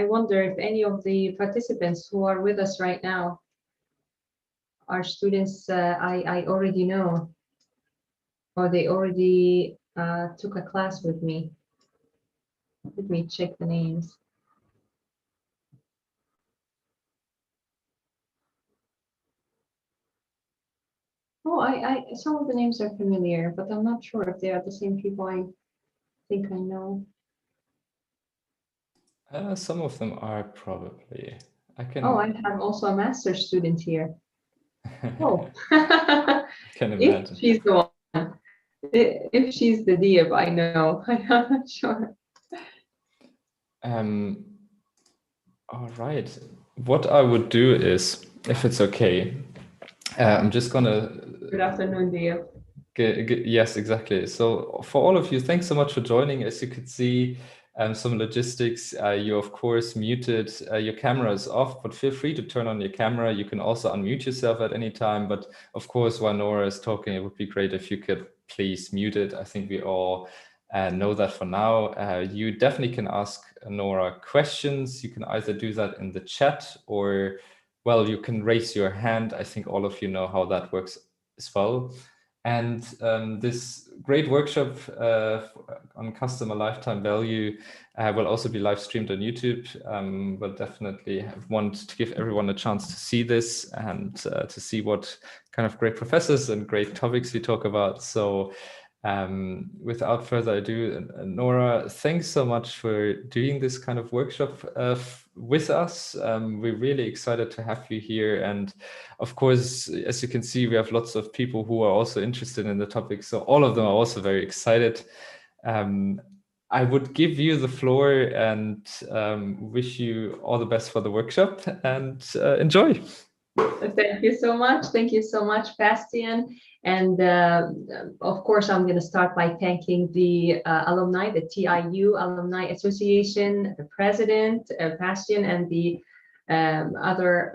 I wonder if any of the participants who are with us right now are students I already know, or they already took a class with me. Let me check the names. Oh, some of the names are familiar, but I'm not sure if they are the same people I think I know. Some of them are probably. Oh, I have also a master's student here. Oh, can if imagine. she's the one, if she's the div, I know. I'm not sure. All right. What I would do is, if it's okay, I'm just gonna. Good afternoon, div. Yes, exactly. So for all of you, thanks so much for joining. As you could see, some logistics, you of course muted, your camera is off, but feel free to turn on your camera. You can also unmute yourself at any time. But of course, while Nora is talking, it would be great if you could please mute it. I think we all know that for now. You definitely can ask Nora questions. You can either do that in the chat or, well, you can raise your hand. I think all of you know how that works as well. And this great workshop on customer lifetime value will also be live streamed on YouTube. We'll definitely want to give everyone a chance to see this and to see what kind of great professors and great topics we talk about. So without further ado, Nora, thanks so much for doing this kind of workshop with us. We're really excited to have you here. And of course, as you can see, we have lots of people who are also interested in the topic. So all of them are also very excited. I would give you the floor and wish you all the best for the workshop and enjoy. Thank you so much. Thank you so much, Bastian. And of course, I'm going to start by thanking the alumni, the TIU Alumni Association, the president, Bastian, and the other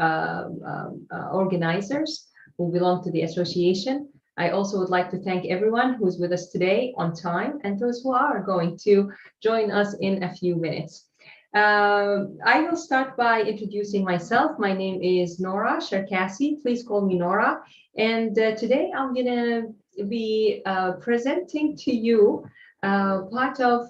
organizers who belong to the association. I also would like to thank everyone who's with us today on time and those who are going to join us in a few minutes. I will start by introducing myself. My name is Nora Sharkassi. Please call me Nora. And today I'm going to be presenting to you partially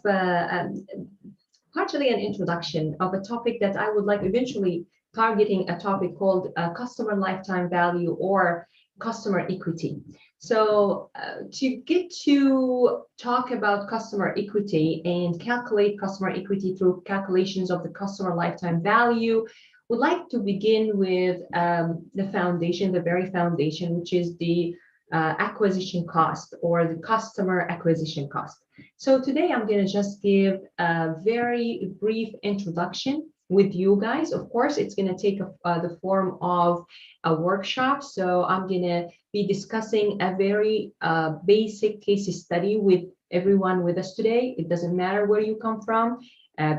an introduction of a topic that I would like eventually targeting a topic called customer lifetime value or customer equity. So to get to talk about customer equity and calculate customer equity through calculations of the customer lifetime value, would like to begin with the foundation, the very foundation, which is the acquisition cost or the customer acquisition cost. So today I'm going to just give a very brief introduction with you guys. Of course, it's going to take the form of a workshop. So I'm going to be discussing a very basic case study with everyone with us today. It doesn't matter where you come from,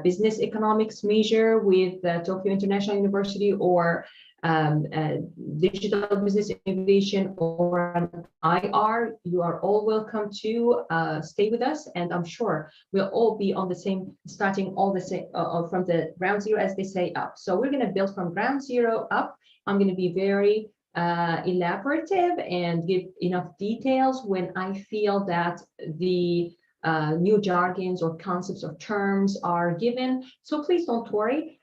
business economics major with Tokyo International University or digital business innovation or an IR, you are all welcome to stay with us. And I'm sure we'll all be on the same, starting all the same from the ground zero, as they say, up. So we're going to build from ground zero up. I'm going to be very elaborative and give enough details when I feel that the new jargons or concepts or terms are given. So please don't worry.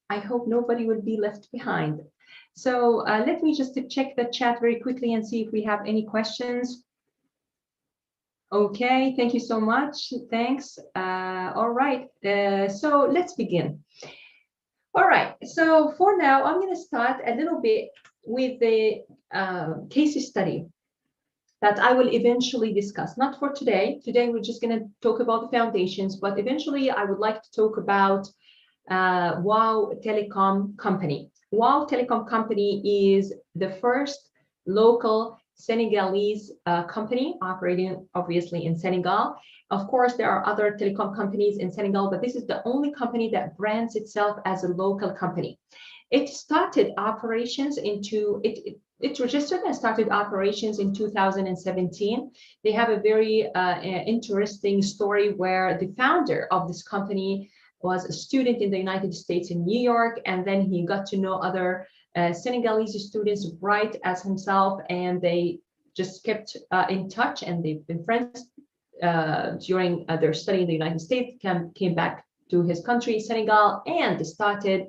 I hope nobody will be left behind. So let me just check the chat very quickly and see if we have any questions. Okay, thank you so much. Thanks. All right, so let's begin. All right, so for now, I'm going to start a little bit with the case study that I will eventually discuss. Not for today. Today, we're just going to talk about the foundations, but eventually I would like to talk about WOW Telecom Company. WOW Telecom Company is the first local Senegalese company operating obviously in Senegal. Of course, there are other telecom companies in Senegal, but this is the only company that brands itself as a local company. It started operations it registered and started operations in 2017. They have a very interesting story where the founder of this company was a student in the United States in New York, and then he got to know other Senegalese students bright as himself, and they just kept in touch, and they've been friends during their study in the United States, came back to his country, Senegal, and started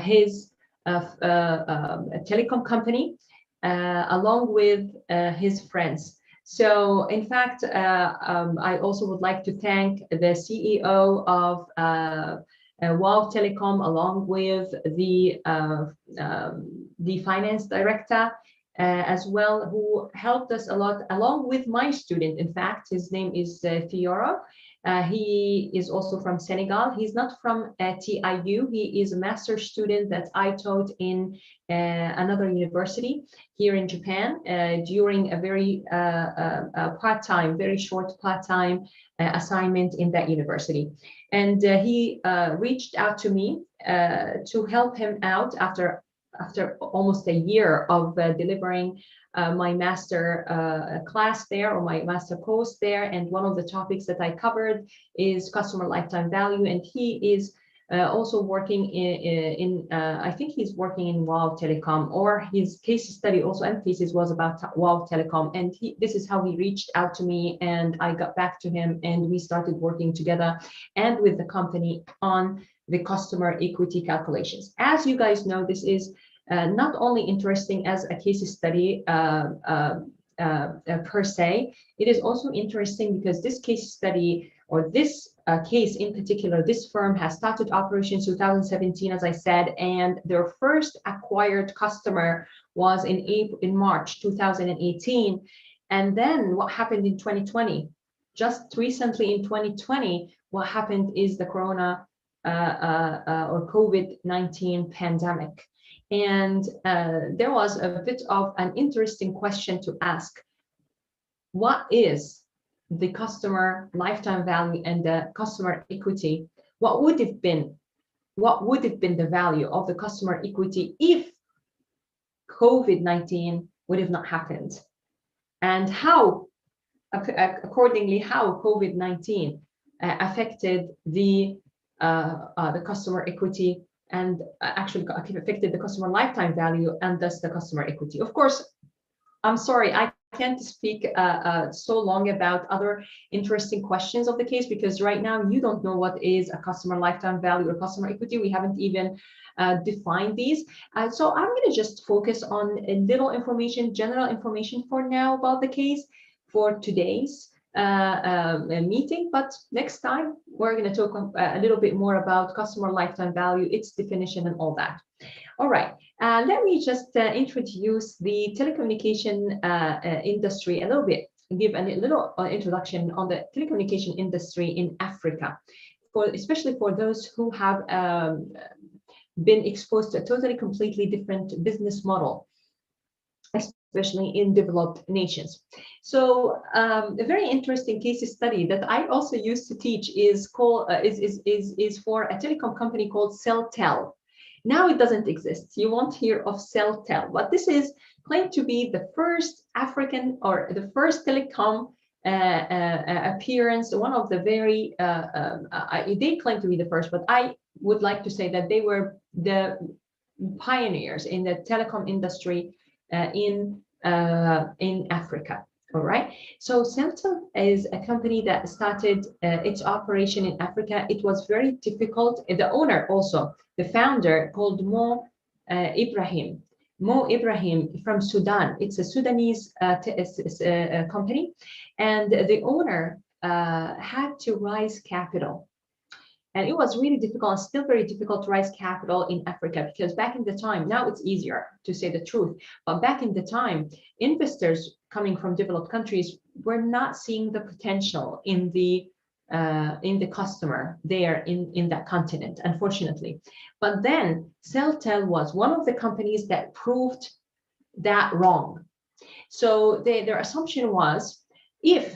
his telecom company along with his friends. So in fact, I also would like to thank the CEO of Wow Telecom, along with the finance director as well, who helped us a lot, along with my student. In fact, his name is Fiora. He is also from Senegal. He's not from TIU. He is a master's student that I taught in another university here in Japan during a very part-time, very short part-time assignment in that university. And he reached out to me to help him out after almost a year of delivering my master class there, or my master course there. And one of the topics that I covered is customer lifetime value. And he is also working in I think he's working in Wow Telecom, or his case study also and thesis was about Wow Telecom. And this is how he reached out to me, and I got back to him, and we started working together and with the company on the customer equity calculations. As you guys know, this is not only interesting as a case study per se, it is also interesting because this case study, or this case in particular, this firm has started operations 2017, as I said, and their first acquired customer was in March 2018. And then what happened in 2020? Just recently in 2020, what happened is the Corona or COVID-19 pandemic. And there was a bit of an interesting question to ask. What is the customer lifetime value and the customer equity? What would have been the value of the customer equity if COVID-19 would have not happened? And how, accordingly, how COVID-19 affected the customer equty, and actually affected the customer lifetime value, and thus the customer equity. Of course, I'm sorry, I can't speak so long about other interesting questions of the case, because right now you don't know what is a customer lifetime value or customer equity. We haven't even defined these. So I'm going to just focus on a little information, general information for now about the case for today's meeting, but next time we're going to talk a little bit more about customer lifetime value, its definition, and all that. All right, let me just introduce the telecommunication industry a little bit, give a little introduction on the telecommunication industry in Africa, especially for those who have been exposed to a totally completely different business model, especially in developed nations. So a very interesting case study that I also used to teach is called is for a telecom company called Celtel. Now it doesn't exist. You won't hear of Celtel, but this is claimed to be the first African, or the first telecom appearance, one of the very, they claim to be the first, but I would like to say that they were the pioneers in the telecom industry in Africa. All right. So Celtel is a company that started its operation in Africa. It was very difficult. The owner, also the founder, called Mo Ibrahim from Sudan. It's a Sudanese company, and the owner had to raise capital. And it was really difficult, still very difficult to raise capital in Africa, because back in the time, now it's easier to say the truth, but back in the time, investors coming from developed countries were not seeing the potential in the customer there in that continent, unfortunately. But then Celtel was one of the companies that proved that wrong. So their assumption was, if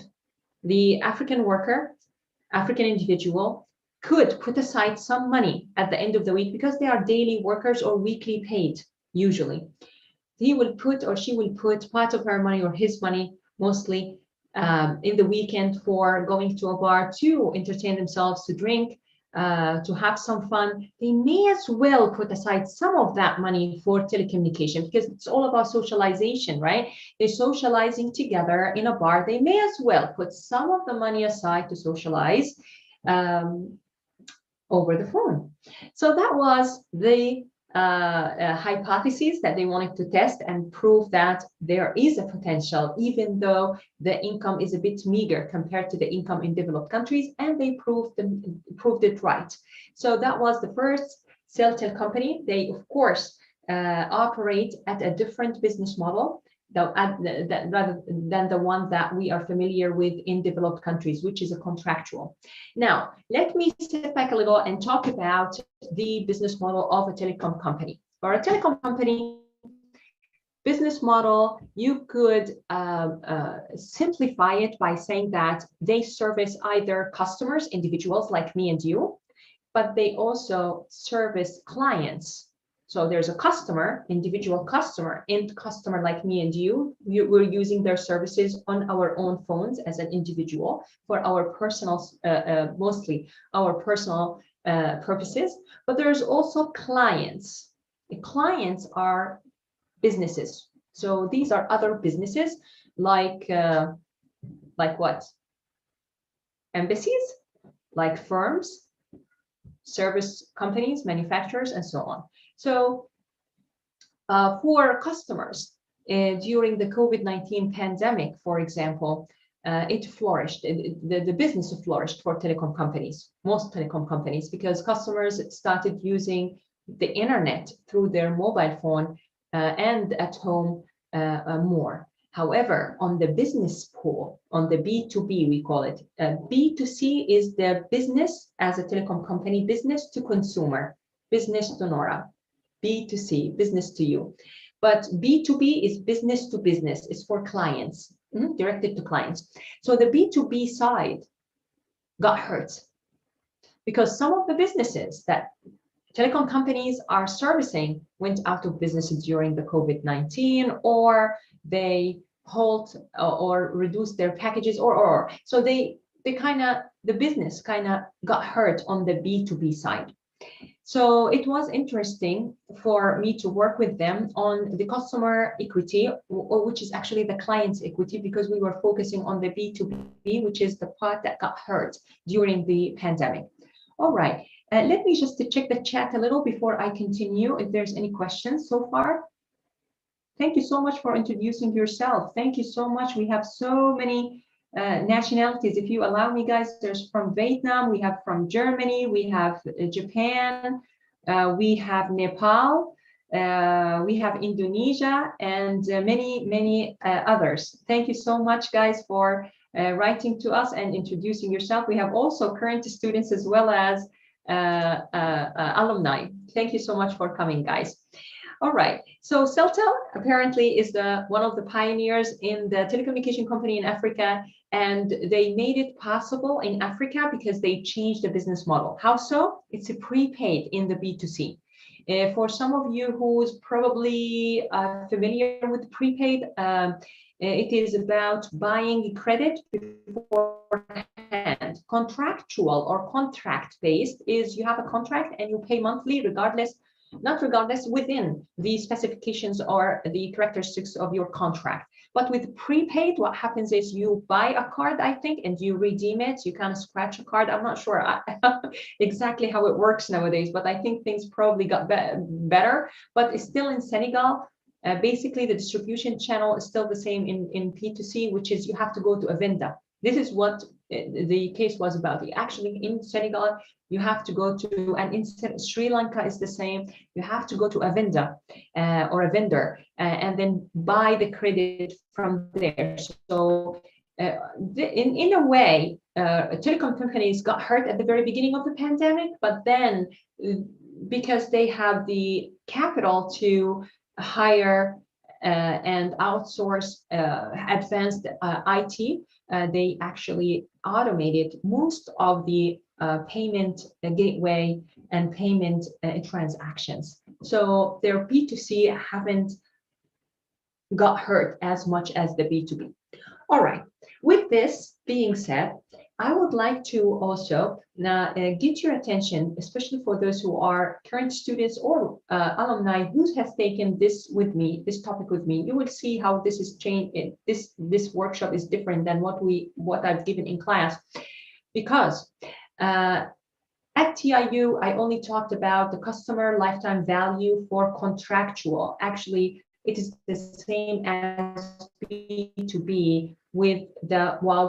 the African worker, African individual, could put aside some money at the end of the week, because they are daily workers or weekly paid usually, he will put, or she will put, part of her money or his money mostly in the weekend for going to a bar to entertain themselves, to drink, to have some fun, they may as well put aside some of that money for telecommunication, because it's all about socialization, right? They're socializing together in a bar. They may as well put some of the money aside to socialize over the phone. So that was the hypothesis that they wanted to test and prove that there is a potential, even though the income is a bit meager compared to the income in developed countries, and they proved it right. So that was the first cell company. They, of course, operate at a different business model rather than the one that we are familiar with in developed countries, which is a contractual. Now, let me step back a little and talk about the business model of a telecom company. For a telecom company business model, you could simplify it by saying that they service either customers, individuals like me and you, but they also service clients. So there's a customer, individual customer, end customer like me and you. We're using their services on our own phones as an individual for our personal, mostly our personal purposes. But there's also clients. The clients are businesses. So these are other businesses like what? Embassies, like firms, service companies, manufacturers, and so on. So for customers during the COVID-19 pandemic, for example, it flourished. The business flourished for telecom companies, most telecom companies, because customers started using the internet through their mobile phone and at home more. However, on the business pool, on the B2B, we call it, B2C is the business as a telecom company, business to consumer, business to Nora, B2C, business to you. But B2B is business to business, it's for clients, directed to clients. So the B2B side got hurt because some of the businesses that telecom companies are servicing went out of business during the COVID-19, or they halt or reduce their packages, or so the business kind of got hurt on the B2B side. So it was interesting for me to work with them on the customer equity, which is actually the client's equity, because we were focusing on the B2B, which is the part that got hurt during the pandemic. All right, let me just check the chat a little before I continue, if there's any questions so far. Thank you so much for introducing yourself. Thank you so much. We have so many nationalities. If you allow me, guys, there's from Vietnam, we have from Germany, we have Japan, we have Nepal, we have Indonesia, and many others. Thank you so much, guys, for writing to us and introducing yourself. We have also current students as well as alumni. Thank you so much for coming, guys. All right, so Celtel apparently is one of the pioneers in the telecommunication company in Africa, and they made it possible in Africa because they changed the business model. How so? It's a prepaid in the B2C. For some of you who's probably familiar with prepaid, it is about buying credit beforehand. Contractual or contract-based is you have a contract and you pay monthly within the specifications or the characteristics of your contract. But with prepaid, what happens is you buy a card, I think, and you redeem it. You kind of scratch a card. I'm not sure exactly how it works nowadays, but I think things probably got better. But it's still in Senegal. Basically, the distribution channel is still the same in P2C, which is you have to go to a vendor. This is what the case was about. Actually, in Senegal, you have to go to, and in Sri Lanka is the same. You have to go to a vendor and then buy the credit from there. So in a way, telecom companies got hurt at the very beginning of the pandemic, but then because they have the capital to hire and outsource advanced IT, they actually automated most of the payment gateway and payment transactions. So their B2C haven't got hurt as much as the B2B. All right, with this being said, I would like to also now get your attention, especially for those who are current students or alumni who has taken this with me, this topic with me. You will see how this is changed. This workshop is different than what I've given in class, because at TIU, I only talked about the customer lifetime value for contractual. Actually, it is the same as B2B with the WOW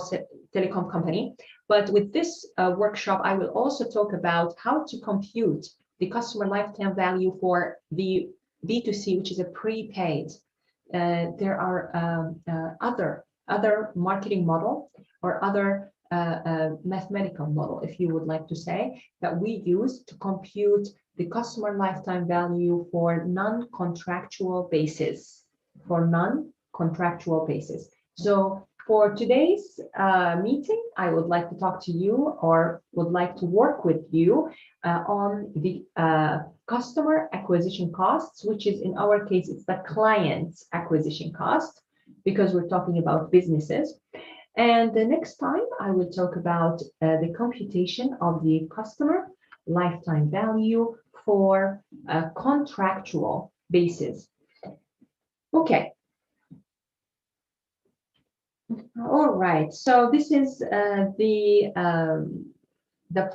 Telecom company. But with this workshop, I will also talk about how to compute the customer lifetime value for the B2C, which is a prepaid. There are other marketing model or other mathematical model, if you would like to say, that we use to compute the customer lifetime value for non-contractual basis. So for today's meeting, I would like to talk to you, or would like to work with you on the customer acquisition costs, which is, in our case, it's the client's acquisition cost, because we're talking about businesses. And the next time I will talk about the computation of the customer lifetime value for a contractual basis. Okay. All right. So this is the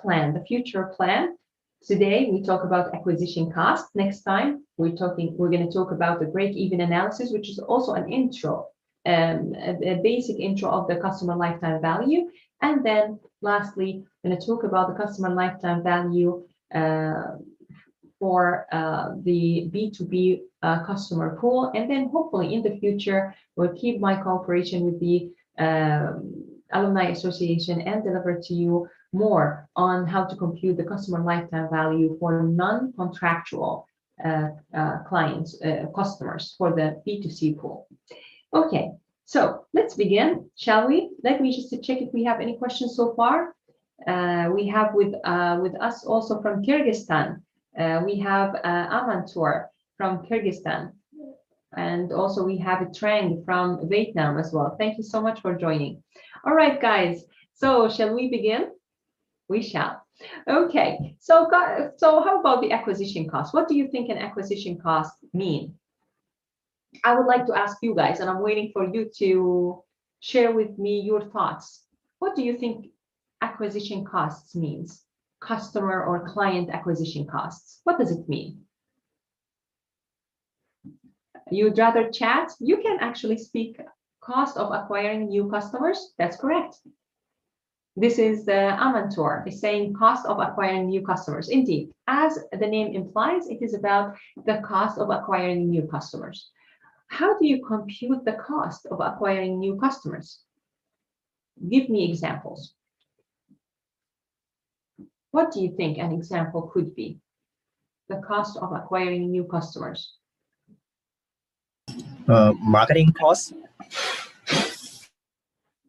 plan, the future plan. Today we talk about acquisition cost. Next time we're going to talk about the break-even analysis, which is also an intro. A basic intro of the customer lifetime value. And then lastly, I'm going to talk about the customer lifetime value for the B2B customer pool. And then hopefully in the future, we'll keep my cooperation with the Alumni Association and deliver to you more on how to compute the customer lifetime value for non-contractual clients, customers for the B2C pool. Okay, so let's begin, shall we? Let me just check if we have any questions so far. We have with us also from Kyrgyzstan. We have Amantur from Kyrgyzstan. And also we have a Trang from Vietnam as well. Thank you so much for joining. All right, guys. So shall we begin? We shall. Okay, so how about the acquisition cost? What do you think an acquisition cost mean? I would like to ask you guys, and I'm waiting for you to share with me your thoughts. What do you think acquisition costs means? Customer or client acquisition costs. What does it mean? You'd rather chat? You can actually speak cost of acquiring new customers. That's correct. This is Amantur is saying cost of acquiring new customers. Indeed, as the name implies, it is about the cost of acquiring new customers. How do you compute the cost of acquiring new customers? Give me examples. What do you think an example could be? The cost of acquiring new customers. Marketing costs.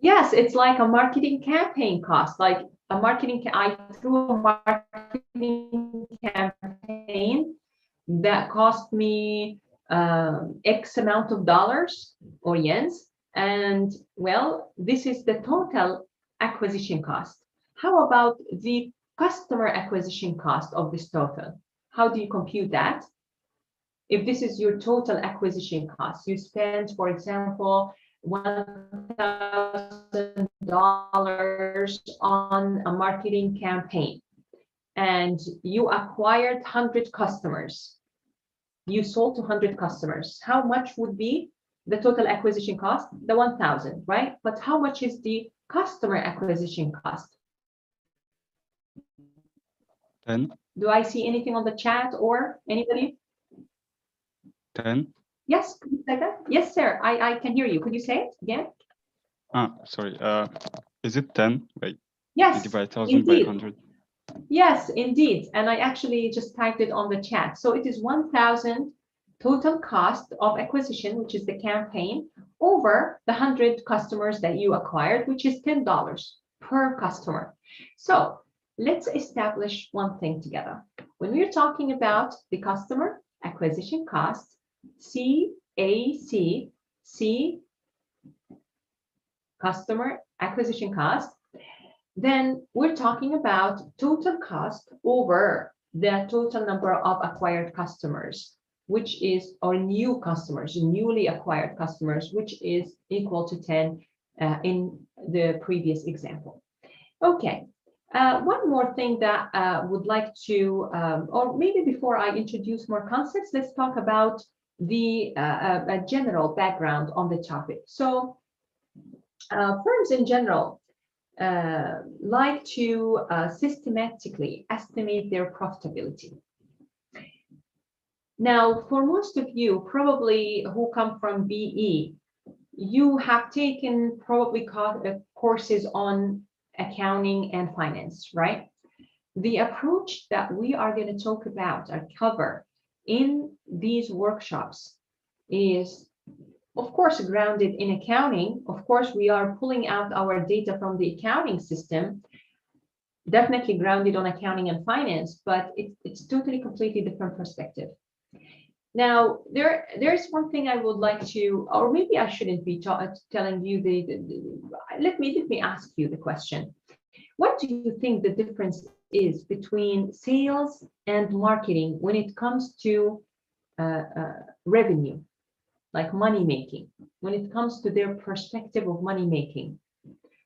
Yes, it's like a marketing campaign cost, like a marketing. I threw a marketing campaign that cost me X amount of dollars or yens, and well, this is the total acquisition cost. How about the customer acquisition cost of this total? How do you compute that? If this is your total acquisition cost, you spend, for example, $1,000 on a marketing campaign, and you acquired 100 customers. You sold to 100 customers. How much would be the total acquisition cost? The 1,000, right? But how much is the customer acquisition cost? 10. Do I see anything on the chat or anybody? 10. Yes, could you say that? Yes, sir. I can hear you. Could you say it again? Sorry. Is it 10? Wait. Yes, You divide 1,000 by 100. Yes, indeed. And I actually just typed it on the chat. So it is 1,000 total cost of acquisition, which is the campaign, over the 100 customers that you acquired, which is $10 per customer. So let's establish one thing together. When we're talking about the customer acquisition cost, CAC, C, customer acquisition cost, then we're talking about total cost over the total number of acquired customers, which is, or new customers, newly acquired customers, which is equal to 10 in the previous example. Okay, one more thing that would like to, or maybe before I introduce more concepts, let's talk about the general background on the topic. So firms in general like to systematically estimate their profitability. Now, for most of you, probably who come from BE, you have taken probably courses on accounting and finance, right? The approach that we are going to talk about or cover in these workshops is, of course, grounded in accounting. Of course, we are pulling out our data from the accounting system, definitely grounded on accounting and finance, but it's totally completely different perspective. Now, there's one thing I would like to, or maybe I shouldn't be telling you let me ask you the question. What do you think the difference is between sales and marketing when it comes to revenue, like money making, when it comes to their perspective of money making?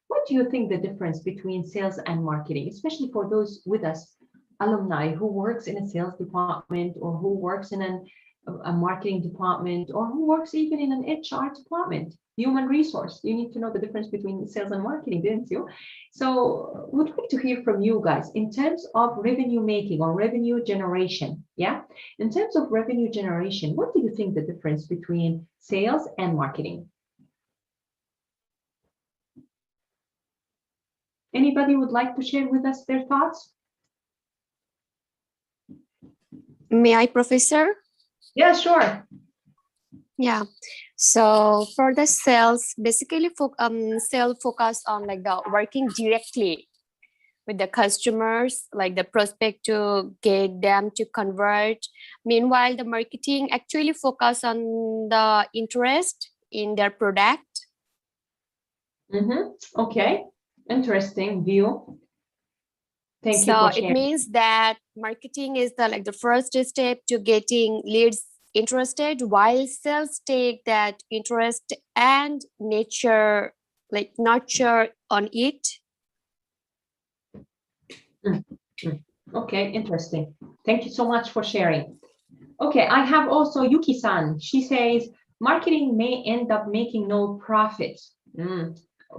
What do you think the difference between sales and marketing, especially for those with us, alumni who works in a sales department or who works in a marketing department or who works even in an HR department, human resource? You need to know the difference between sales and marketing, didn't you? So would like to hear from you guys in terms of revenue making or revenue generation. Yeah, in terms of revenue generation, what do you think the difference between sales and marketing? Anybody would like to share with us their thoughts? May I, Professor? Yeah, sure. Yeah. So for the sales, basically sales focus on like the working directly with the customers, like the prospect to get them to convert. Meanwhile, the marketing actually focus on the interest in their product. Okay, interesting view. Thank you So for sharing. it means that marketing is the first step to getting leads interested, while sales take that interest and nurture on it. Okay, interesting. Thank you so much for sharing. Okay, I have also Yuki-san. She says marketing may end up making no profit.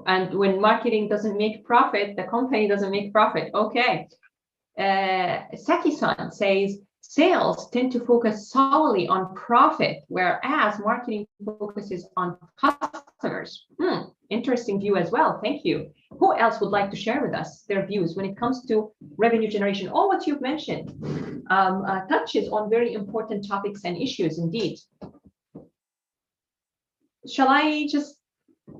And when marketing doesn't make profit, the company doesn't make profit. Okay. Saki-san says sales tend to focus solely on profit, whereas marketing focuses on customers. Interesting view as well. Thank you. Who else would like to share with us their views when it comes to revenue generation? All what you've mentioned touches on very important topics and issues indeed. Shall I just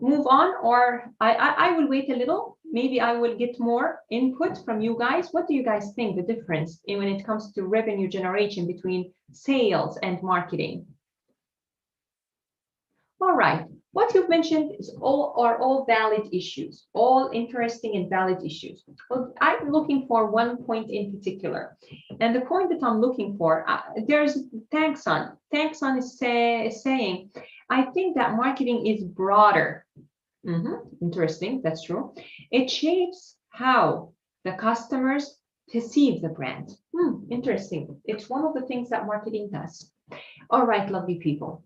move on, or I will wait a little? Maybe I will get more input from you guys. What do you guys think the difference when it comes to revenue generation between sales and marketing? All right, what you've mentioned is all valid issues, all interesting and valid issues. Well, I'm looking for one point in particular, and the point that I'm looking for, there's Thankson. Thankson is saying, I think that marketing is broader. Interesting, that's true. It shapes how the customers perceive the brand. Interesting. It's one of the things that marketing does. All right, lovely people.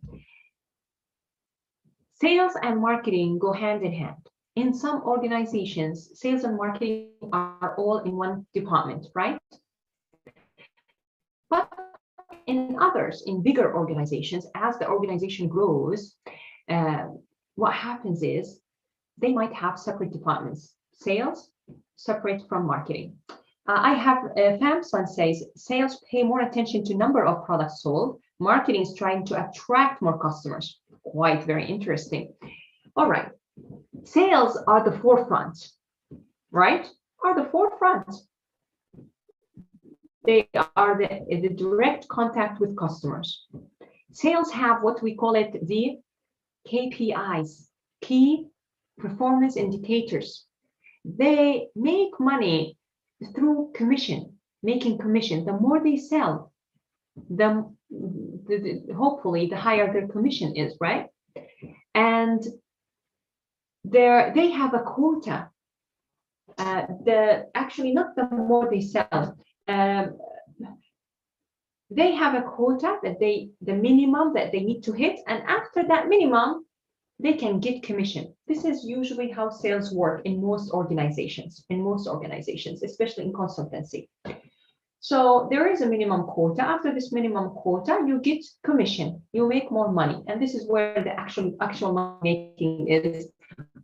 Sales and marketing go hand in hand. In some organizations, sales and marketing are all in one department, right? But in others, in bigger organizations, as the organization grows, what happens is they might have separate departments. Sales separate from marketing. I have Famson says sales pay more attention to number of products sold. Marketing is trying to attract more customers. Quite very interesting. All right. Sales are the forefront, right? Are the forefront. They are the direct contact with customers. Sales have what we call it the KPIs, key performance indicators. They make money through commission, making commission. The more they sell, hopefully the higher their commission is, right? And they have a quota. Actually not the more they sell. They have a quota that the minimum that they need to hit, and after that minimum, they can get commission. This is usually how sales work in most organizations, especially in consultancy. So there is a minimum quota. After this minimum quota, you get commission, you make more money. And this is where the actual money making is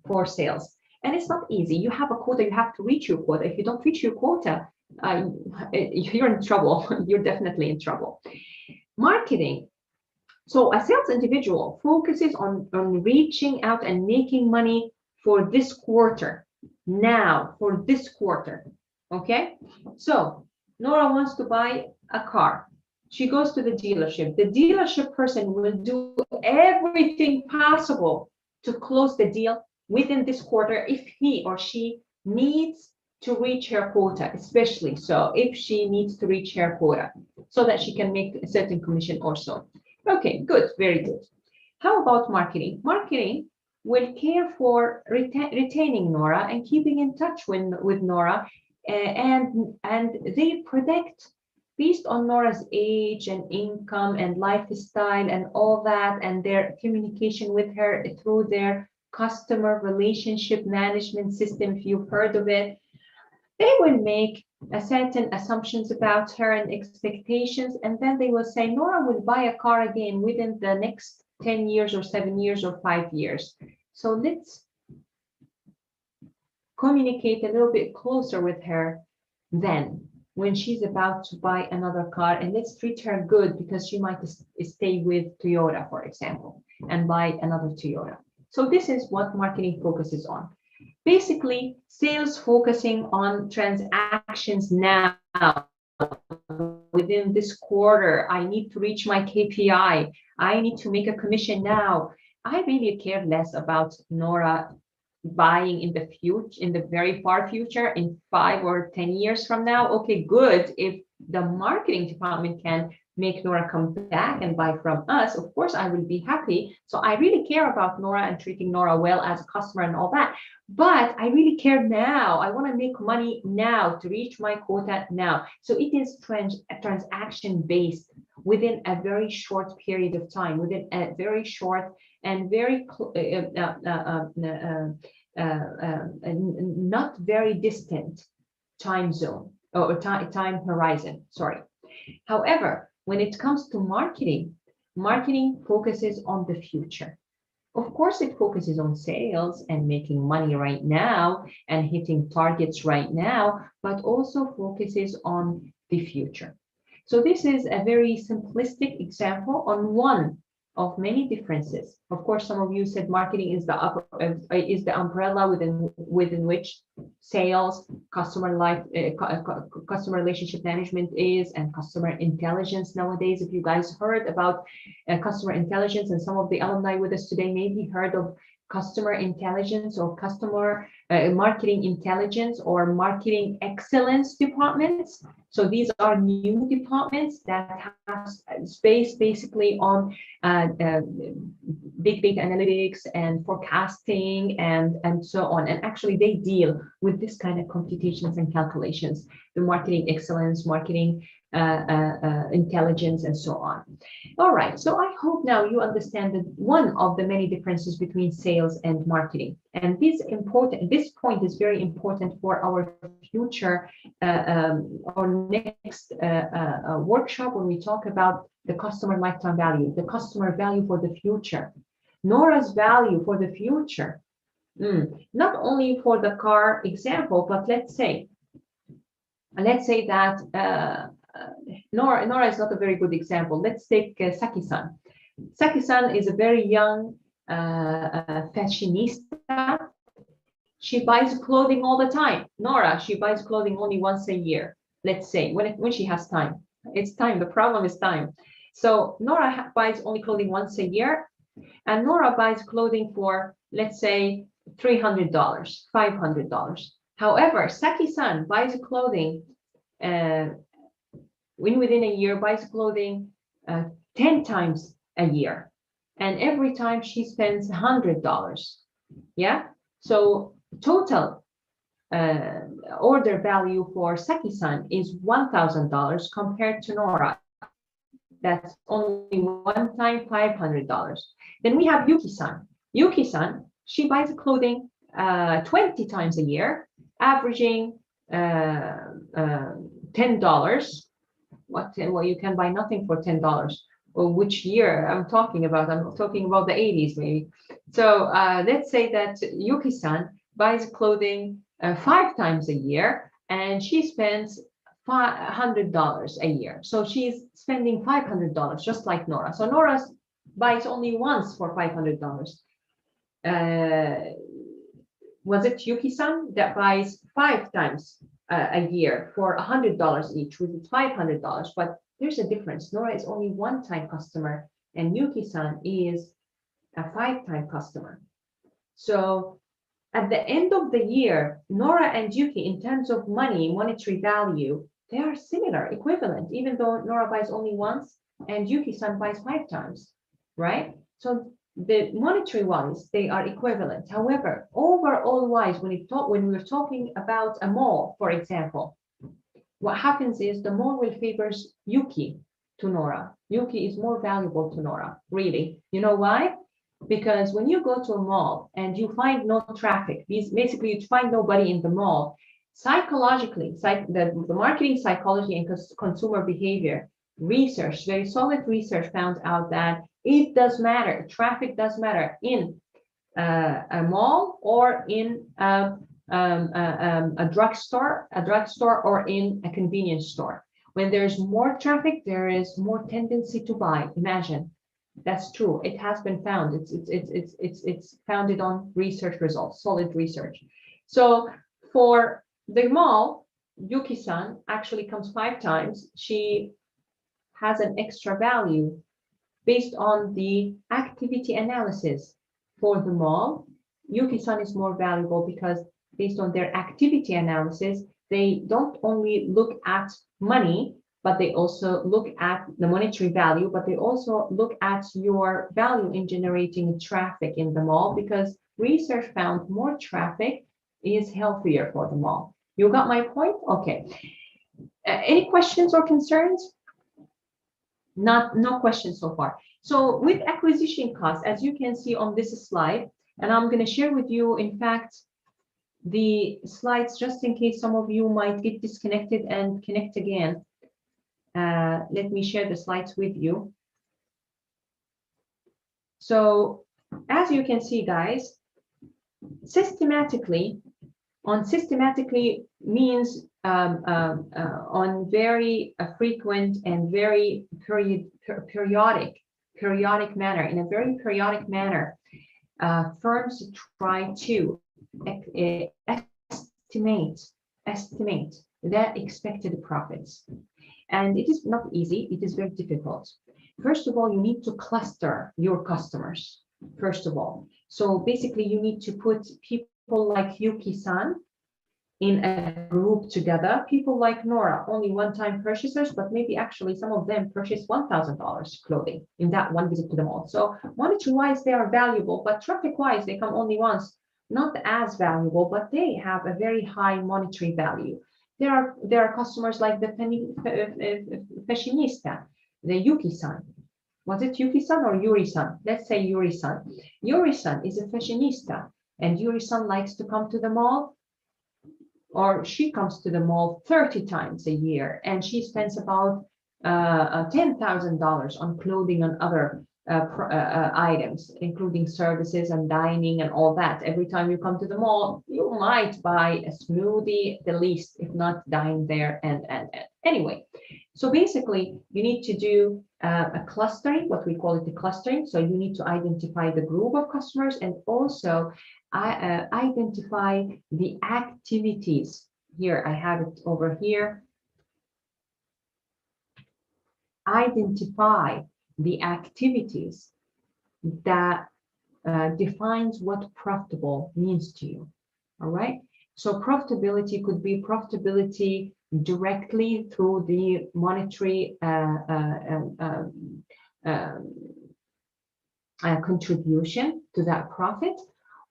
for sales. And it's not easy. You have a quota, you have to reach your quota. If you don't reach your quota, you're in trouble. You're definitely in trouble. Marketing. So a sales individual focuses on reaching out and making money for this quarter. Now, for this quarter. Okay. So Nora wants to buy a car. She goes to the dealership. The dealership person will do everything possible to close the deal within this quarter if he or she needs to reach her quota, especially so if she needs to reach her quota so that she can make a certain commission or so. Okay, good, very good. How about marketing? Marketing will care for retaining Nora and keeping in touch with Nora, and they predict based on Nora's age and income and lifestyle and all that, and their communication with her through their customer relationship management system, if you've heard of it. They will make a certain assumptions about her and expectations, and then they will say Nora will buy a car again within the next 10 years or 7 years or 5 years. So let's communicate a little bit closer with her then when she's about to buy another car, and let's treat her good because she might stay with Toyota, for example, and buy another Toyota. So this is what marketing focuses on. Basically, sales focusing on transactions now. Within this quarter, I need to reach my KPI. I need to make a commission now. I really care less about Nora buying in the future, in the very far future, in 5 or 10 years from now. Okay, good. If the marketing department can make Nora come back and buy from us, of course I will be happy. So I really care about Nora and treating Nora well as a customer and all that. But I really care now. I want to make money now to reach my quota now. So it is transaction based within a very short period of time, within a very short and very not very distant time zone or time horizon. Sorry. However, when it comes to marketing, marketing focuses on the future. Of course, it focuses on sales and making money right now and hitting targets right now, but also focuses on the future. So this is a very simplistic example on one of many differences. Of course, some of you said marketing is the umbrella within which sales, customer relationship management is, and customer intelligence nowadays. If you guys heard about customer intelligence, and some of the alumni with us today maybe heard of customer intelligence or customer marketing intelligence or marketing excellence departments. So these are new departments that have space basically on big data analytics and forecasting and so on. And actually they deal with this kind of computations and calculations, the marketing excellence, marketing intelligence, and so on. All right, so I hope now you understand that one of the many differences between sales and marketing. And this point is very important for our future or next workshop when we talk about the customer lifetime value, the customer value for the future, Nora's value for the future. Not only for the car example, but let's say that Nora is not a very good example. Let's take Saki-san. Saki-san is a very young fashionista. She buys clothing all the time. Nora, she buys clothing only once a year. Let's say when she has time. It's time. The problem is time. So Nora buys only clothing once a year, and Nora buys clothing for, let's say, $300, $500. However, Saki-san buys clothing within a year, buys clothing 10 times a year. And every time she spends $100. Yeah. So total order value for Saki-san is $1,000 compared to Nora. That's only one time $500. Then we have Yuki-san. Yuki-san, she buys clothing 20 times a year, averaging $10. Well, you can buy nothing for $10. Well, which year I'm talking about? I'm talking about the 80s maybe. So let's say that Yuki-san buys clothing 5 times a year, and she spends $500 a year. So she's spending $500, just like Nora. So Nora buys only once for $500. Was it Yuki-san that buys 5 times a year for $100 each, which is $500? But there's a difference. Nora is only one-time customer, and Yuki-san is a 5-time customer. So at the end of the year, Nora and Yuki, in terms of money, monetary value, they are similar, equivalent, even though Nora buys only once and Yuki-san buys 5 times, right? So the monetary wise, they are equivalent. However, overall wise, when we're talking about a mall, for example, what happens is the mall will favors Yuki to Nora. Yuki is more valuable to Nora, really. You know why? Because when you go to a mall and you find no traffic, basically you find nobody in the mall, psychologically, the marketing psychology and consumer behavior research, very solid research found out that it does matter. Traffic does matter in a mall or in a drugstore or in a convenience store. When there's more traffic, there is more tendency to buy. Imagine. That's true. It has been found. It's founded on research results, solid research. So for the mall, Yuki-san actually comes 5 times. She has an extra value based on the activity analysis. For the mall, Yuki-san is more valuable because based on their activity analysis, they don't only look at money, but they also look at the monetary value, but they also look at your value in generating traffic in the mall, because research found more traffic is healthier for the mall. You got my point? Okay. Any questions or concerns? No questions so far. So with acquisition costs, as you can see on this slide, and I'm going to share with you, in fact, the slides just in case some of you might get disconnected and connect again. Let me share the slides with you. So as you can see, guys, systematically means on very frequent and very periodic manner, in a very periodic manner, firms try to estimate their expected profits. And it is not easy, it is very difficult. First of all, you need to cluster your customers, first of all. So basically you need to put people like Yuki-san in a group together, people like Nora, only one-time purchasers, but maybe actually some of them purchase $1,000 clothing in that one visit to the mall. So monetary-wise, they are valuable, but traffic-wise, they come only once, not as valuable, but they have a very high monetary value. There are customers like the fashionista, the Yuki-san. Was it Yuki-san or Yuri-san? Let's say Yuri-san. Yuri-san is a fashionista, and Yuri-san likes to come to the mall, or she comes to the mall 30 times a year, and she spends about $10,000 on clothing and other items, including services and dining and all that. Every time you come to the mall, you might buy a smoothie, the least, if not dine there and anyway. So basically, you need to do a clustering, what we call it the clustering. So you need to identify the group of customers and also identify the activities. Here, I have it over here. Identify the activities that defines what profitable means to you. All right. So profitability could be profitability directly through the monetary contribution to that profit,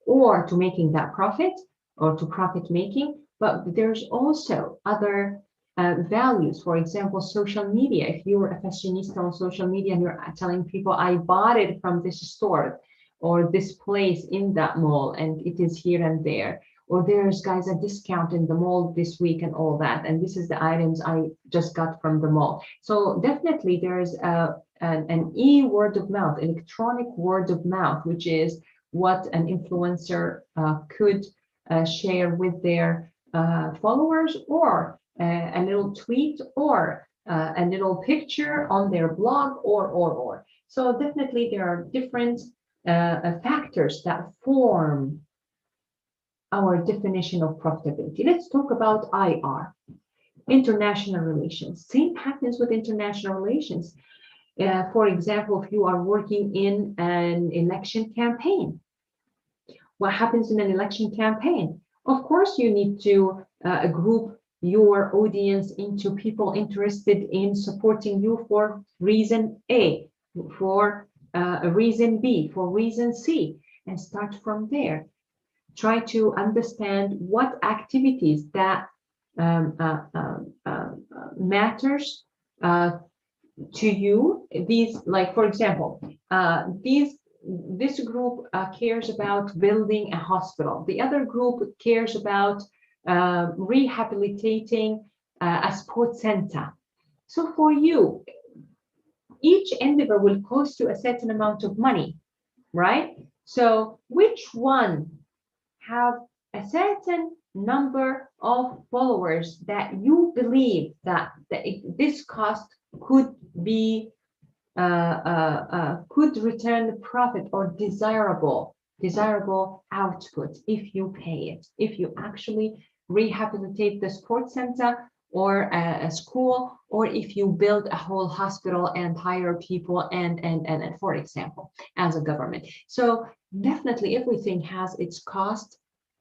or to making that profit, or to profit making. But there's also other values. For example, social media. If you're a fashionista on social media and you're telling people, I bought it from this store or this place in that mall, and it is here and there, or there's guys a discount in the mall this week and all that, and this is the items I just got from the mall. So definitely there's an word of mouth, electronic word of mouth, which is what an influencer could share with their followers, or a little tweet, or a little picture on their blog, or. So definitely there are different factors that form our definition of profitability. Let's talk about IR, international relations. Same happens with international relations. For example, if you are working in an election campaign, what happens in an election campaign? Of course, you need to group your audience into people interested in supporting you for reason A, for reason B, for reason C, and start from there. Try to understand what activities that matters to you. These, like for example, this group cares about building a hospital. The other group cares about rehabilitating a sports center. So for you, each endeavor will cost you a certain amount of money, right? So which one have a certain number of followers that you believe that this cost could be could return profit or desirable output if you pay it, if you actually rehabilitate the sports center or a school, or if you build a whole hospital and hire people and for example, as a government. So definitely everything has its cost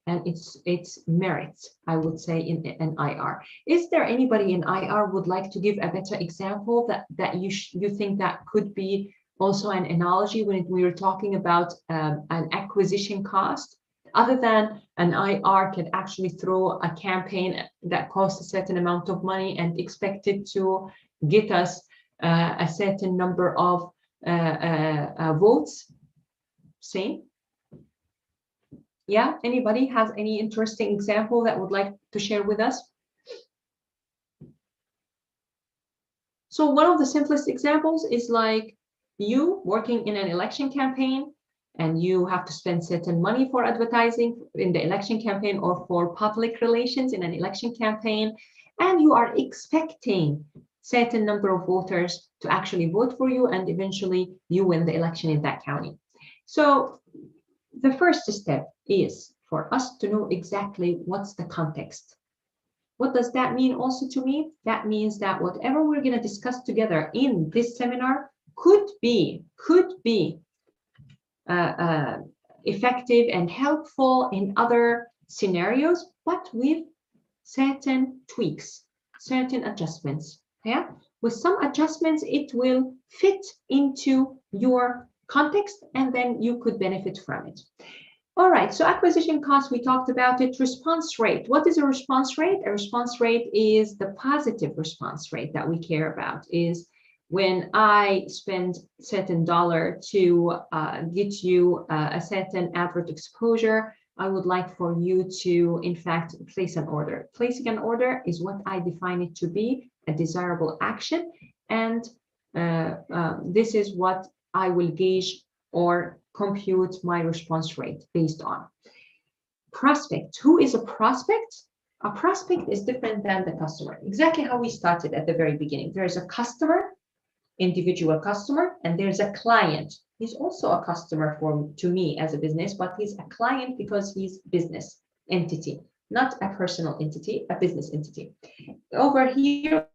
and its merits, I would say, in IR. Is there anybody in IR would like to give a better example that you think that could be also an analogy when we were talking about an acquisition cost, other than an IR can actually throw a campaign that costs a certain amount of money and expect it to get us a certain number of votes? Same. Yeah, anybody has any interesting example that would like to share with us? So one of the simplest examples is like you working in an election campaign, and you have to spend certain money for advertising in the election campaign or for public relations in an election campaign, and you are expecting certain number of voters to actually vote for you, and eventually you win the election in that county. So the first step is for us to know exactly what's the context. What does that mean also to me? That means that whatever we're going to discuss together in this seminar could be effective and helpful in other scenarios, but with certain tweaks, certain adjustments. Yeah, with some adjustments, it will fit into your context, and then you could benefit from it. All right, so acquisition cost, we talked about it. Response rate. What is a response rate? A response rate is the positive response rate that we care about, is when I spend certain dollar to get you a certain advert exposure, I would like for you to, in fact, place an order. Placing an order is what I define it to be, a desirable action. And this is what I will gauge or compute my response rate based on. Prospect. Who is a prospect? A prospect is different than the customer. Exactly how we started at the very beginning. There's a customer, individual customer, and there's a client. He's also a customer to me as a business, but he's a client because he's business entity, not a personal entity, a business entity. Over here,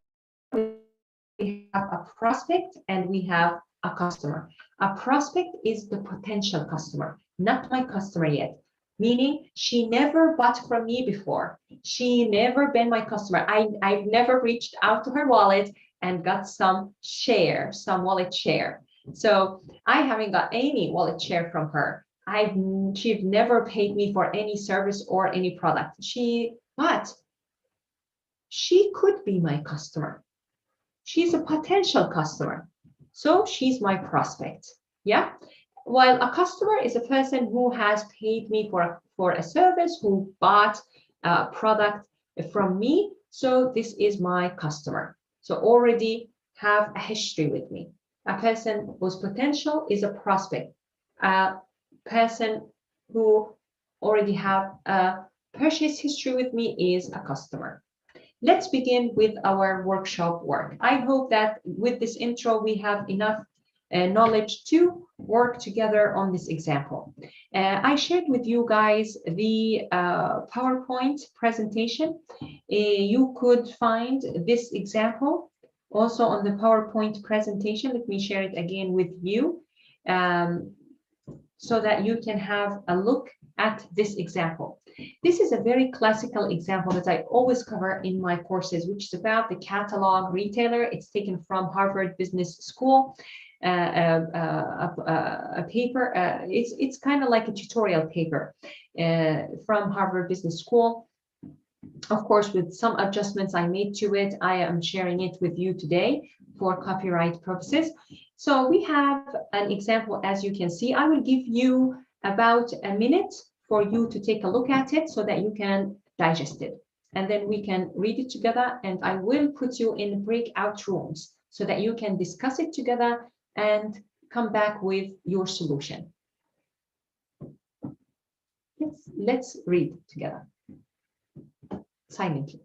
we have a prospect and we have a customer. A prospect is the potential customer, not my customer yet. meaning she never bought from me before. She never been my customer. I've never reached out to her wallet and got some share, some wallet share. So I haven't got any wallet share from her. She's never paid me for any service or any product. But she could be my customer. She's a potential customer. So she's my prospect. Yeah. While a customer is a person who has paid me for a service, who bought a product from me. So this is my customer. So already have a history with me. A person whose potential is a prospect. A person who already have a purchase history with me is a customer. Let's begin with our workshop work. I hope that with this intro, we have enough knowledge to work together on this example. I shared with you guys the PowerPoint presentation. You could find this example also on the PowerPoint presentation. Let me share it again with you so that you can have a look at this example. This is a very classical example that I always cover in my courses, which is about the catalog retailer. It's taken from Harvard Business School, a paper. It's kind of like a tutorial paper from Harvard Business School. Of course, with some adjustments I made to it, I am sharing it with you today for copyright purposes. So we have an example, as you can see. I will give you about a minute for you to take a look at it so that you can digest it. And then we can read it together, and I will put you in breakout rooms so that you can discuss it together and come back with your solution. Let's read together silently.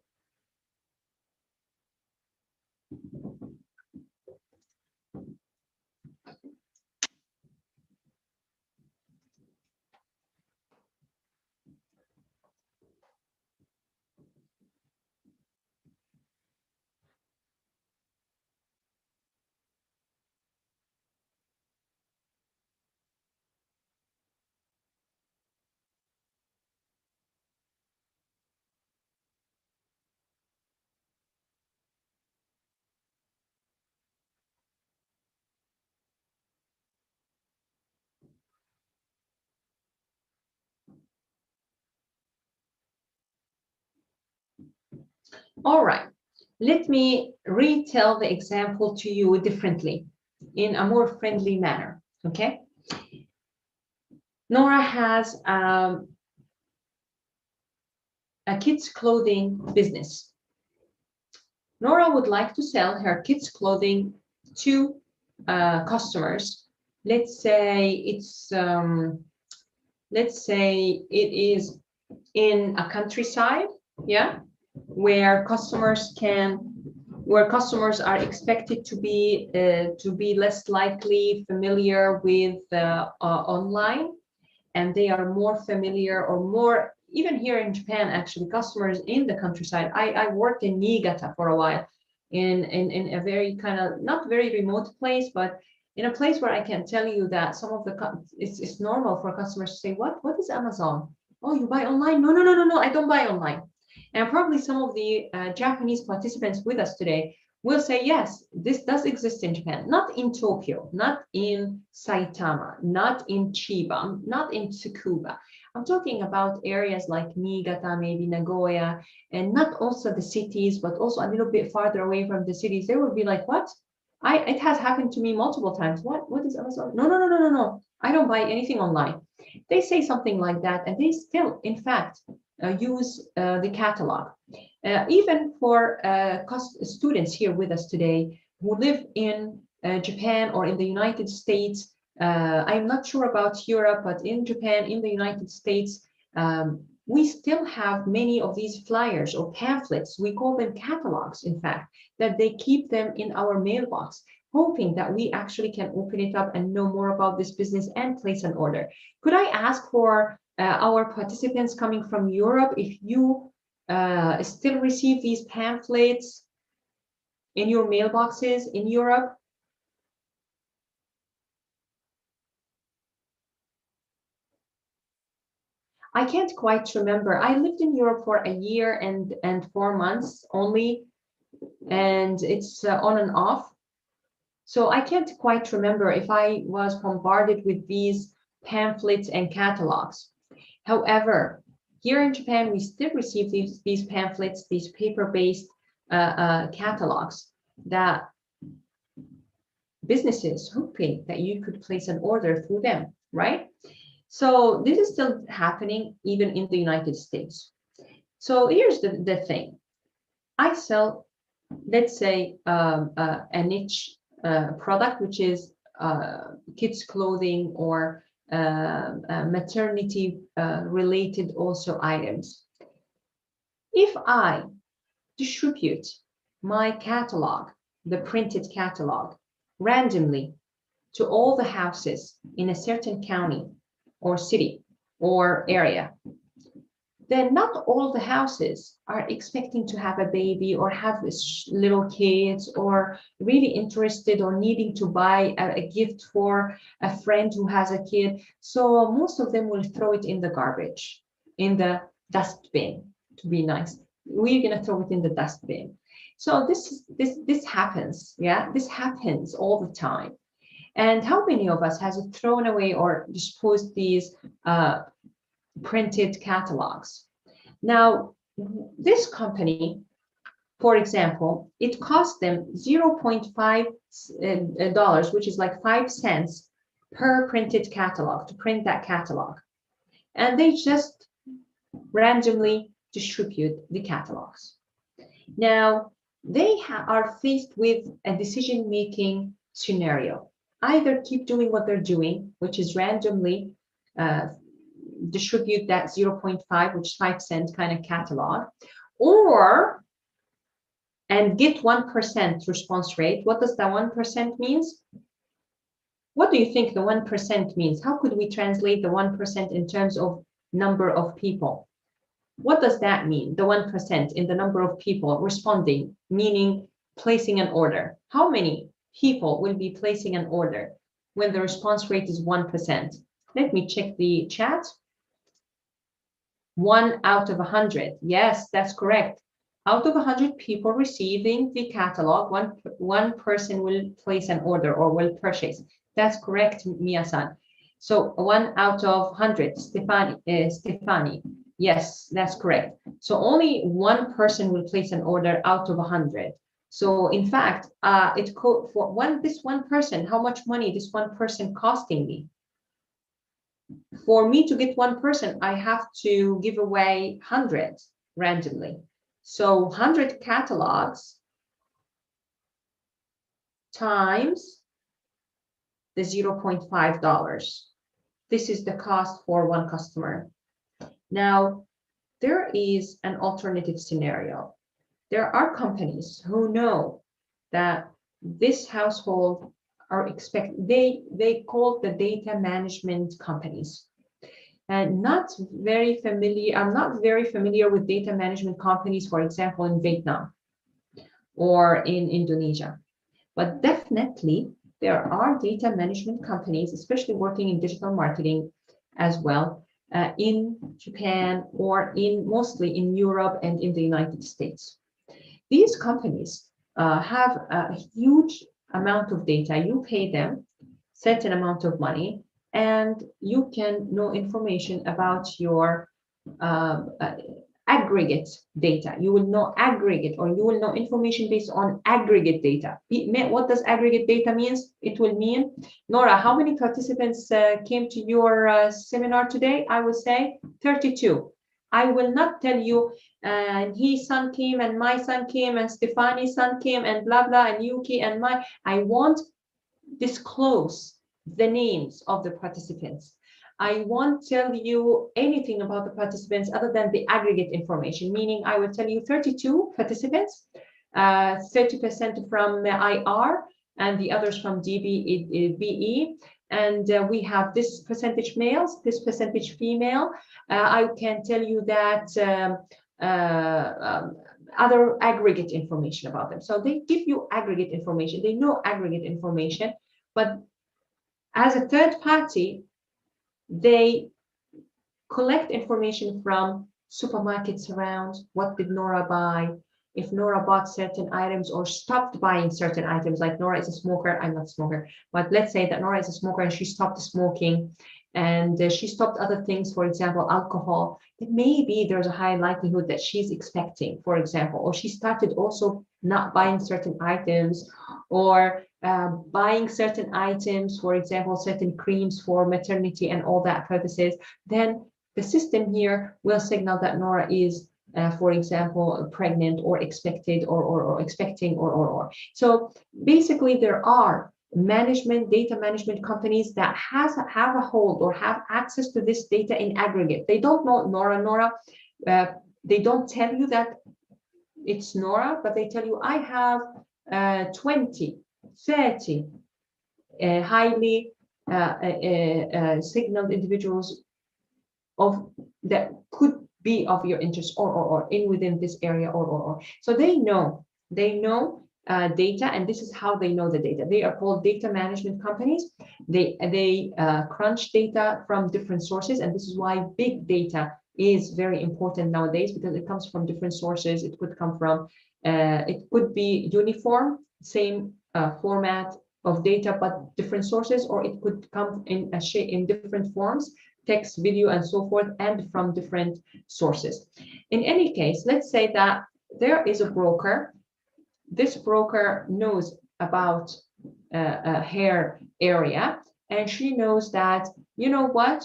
All right, let me retell the example to you differently in a more friendly manner, okay? Nora has a kids clothing business. Nora would like to sell her kids clothing to customers. Let's say it is in a countryside, yeah, where customers are expected to be less likely familiar with online, and they are more familiar or more, even here in Japan, actually, customers in the countryside. I worked in Niigata for a while, in a very kind of not very remote place, but in a place where I can tell you that some of the it's normal for customers to say, what is Amazon? Oh, you buy online? No, I don't buy online. And probably some of the Japanese participants with us today will say, yes, this does exist in Japan, not in Tokyo, not in Saitama, not in Chiba, not in Tsukuba. I'm talking about areas like Niigata, maybe Nagoya, and not also the cities, but also a little bit farther away from the cities. They will be like, what? It has happened to me multiple times. What is Amazon? No. I don't buy anything online. They say something like that, and they still, in fact, use the catalog. Even for students here with us today who live in Japan or in the United States, I'm not sure about Europe, but in Japan, in the United States, we still have many of these flyers or pamphlets. We call them catalogs, in fact, that they keep them in our mailbox, hoping that we actually can open it up and know more about this business and place an order. Could I ask for our participants coming from Europe, if you still receive these pamphlets in your mailboxes in Europe? I can't quite remember. I lived in Europe for a year and 4 months only, and it's on and off. So I can't quite remember if I was bombarded with these pamphlets and catalogs. However, here in Japan, we still receive these pamphlets, these paper-based catalogs that businesses hoping that you could place an order through them, right? So this is still happening even in the United States. So here's the thing. I sell, let's say, a niche product, which is kids clothing or maternity related also items. If I distribute my catalog, the printed catalog, randomly to all the houses in a certain county or city or area, then not all the houses are expecting to have a baby or have little kids or really interested or needing to buy a gift for a friend who has a kid. So most of them will throw it in the garbage, in the dustbin, to be nice. We're going to throw it in the dustbin. So this happens. Yeah, this happens all the time. And how many of us has thrown away or disposed these printed catalogs? Now, this company, for example, it cost them $0.5, which is like 5 cents per printed catalog to print that catalog. And they just randomly distribute the catalogs. Now, they are faced with a decision-making scenario. Either keep doing what they're doing, which is randomly distribute that 0.5, which is 5 cent kind of catalog, and get 1% response rate. What does that 1% means? What do you think the 1% means? How could we translate the 1% in terms of number of people? What does that mean? The 1% in the number of people responding, meaning placing an order. How many people will be placing an order when the response rate is 1%? Let me check the chat. 1 out of 100. Yes, that's correct. Out of 100 people receiving the catalog, one person will place an order or will purchase. That's correct, Mia-san. So 1 out of 100, Stefani. Yes, that's correct. So only one person will place an order out of 100. So in fact, this one person, how much money this one person costing me? For me to get one person, I have to give away 100 randomly. So 100 catalogs times the $0.5. This is the cost for one customer. Now, there is an alternative scenario. There are companies who know that this household are they call the data management companies. And not very familiar, I'm not very familiar with data management companies, for example, in Vietnam or in Indonesia. But definitely there are data management companies, especially working in digital marketing as well, in Japan or mostly in Europe and in the United States. These companies have a huge amount of data. You pay them certain amount of money, and you can know information about your aggregate data. You will know aggregate, or you will know information based on aggregate data. What does aggregate data means? It will mean, Nora, how many participants came to your seminar today? I will say 32. I will not tell you, and his son came, and my son came, and Stefani's son came, and blah, blah, and Yuki, and I won't disclose the names of the participants. I won't tell you anything about the participants other than the aggregate information, meaning I will tell you 32 participants, 30% from IR, and the others from BE. And we have this percentage males, this percentage female. I can tell you that other aggregate information about them. So they give you aggregate information. They know aggregate information, but as a third party, they collect information from supermarkets around. What did Nora buy? If Nora bought certain items or stopped buying certain items, like Nora is a smoker, I'm not a smoker, but let's say that Nora is a smoker and she stopped smoking and she stopped other things, for example, alcohol, then maybe there's a high likelihood that she's expecting, for example, or she started also not buying certain items or buying certain items, for example, certain creams for maternity and all that purposes, then the system here will signal that Nora is for example, pregnant or expected or expecting or. So basically there are data management companies that have a hold or have access to this data in aggregate. They don't know Nora. They don't tell you that it's Nora, but they tell you I have 20, 30 highly signaled individuals of that could be of your interest or in within this area or. So they know data, and this is how they know the data. They are called data management companies. They crunch data from different sources, and this is why big data is very important nowadays, because it comes from different sources. It could come from it could be uniform, same format of data, but different sources, or it could come in different forms, text, video, and so forth, and from different sources. In any case, let's say that there is a broker. This broker knows about a hair area, and she knows that, you know what,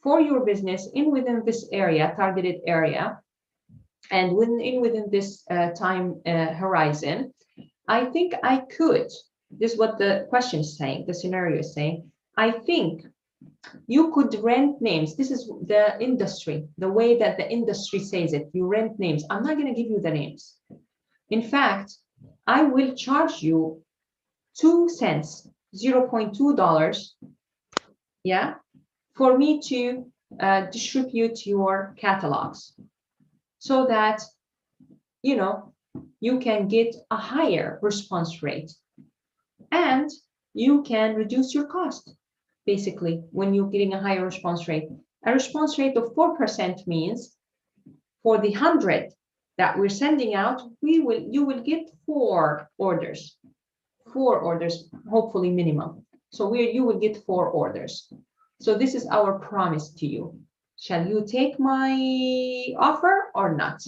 for your business within this area, targeted area, and within this time horizon, I think I could, this is what the question is saying, the scenario is saying, I think you could rent names. This is the industry, the way that the industry says it. You rent names. I'm not going to give you the names. In fact, I will charge you 2 cents, $0.2, yeah, for me to distribute your catalogs so that, you know, you can get a higher response rate and you can reduce your cost. Basically, when you're getting a higher response rate, a response rate of 4% means for the 100 that we're sending out, you will get 4 orders, hopefully minimum. So you will get 4 orders. So this is our promise to you. Shall you take my offer or not?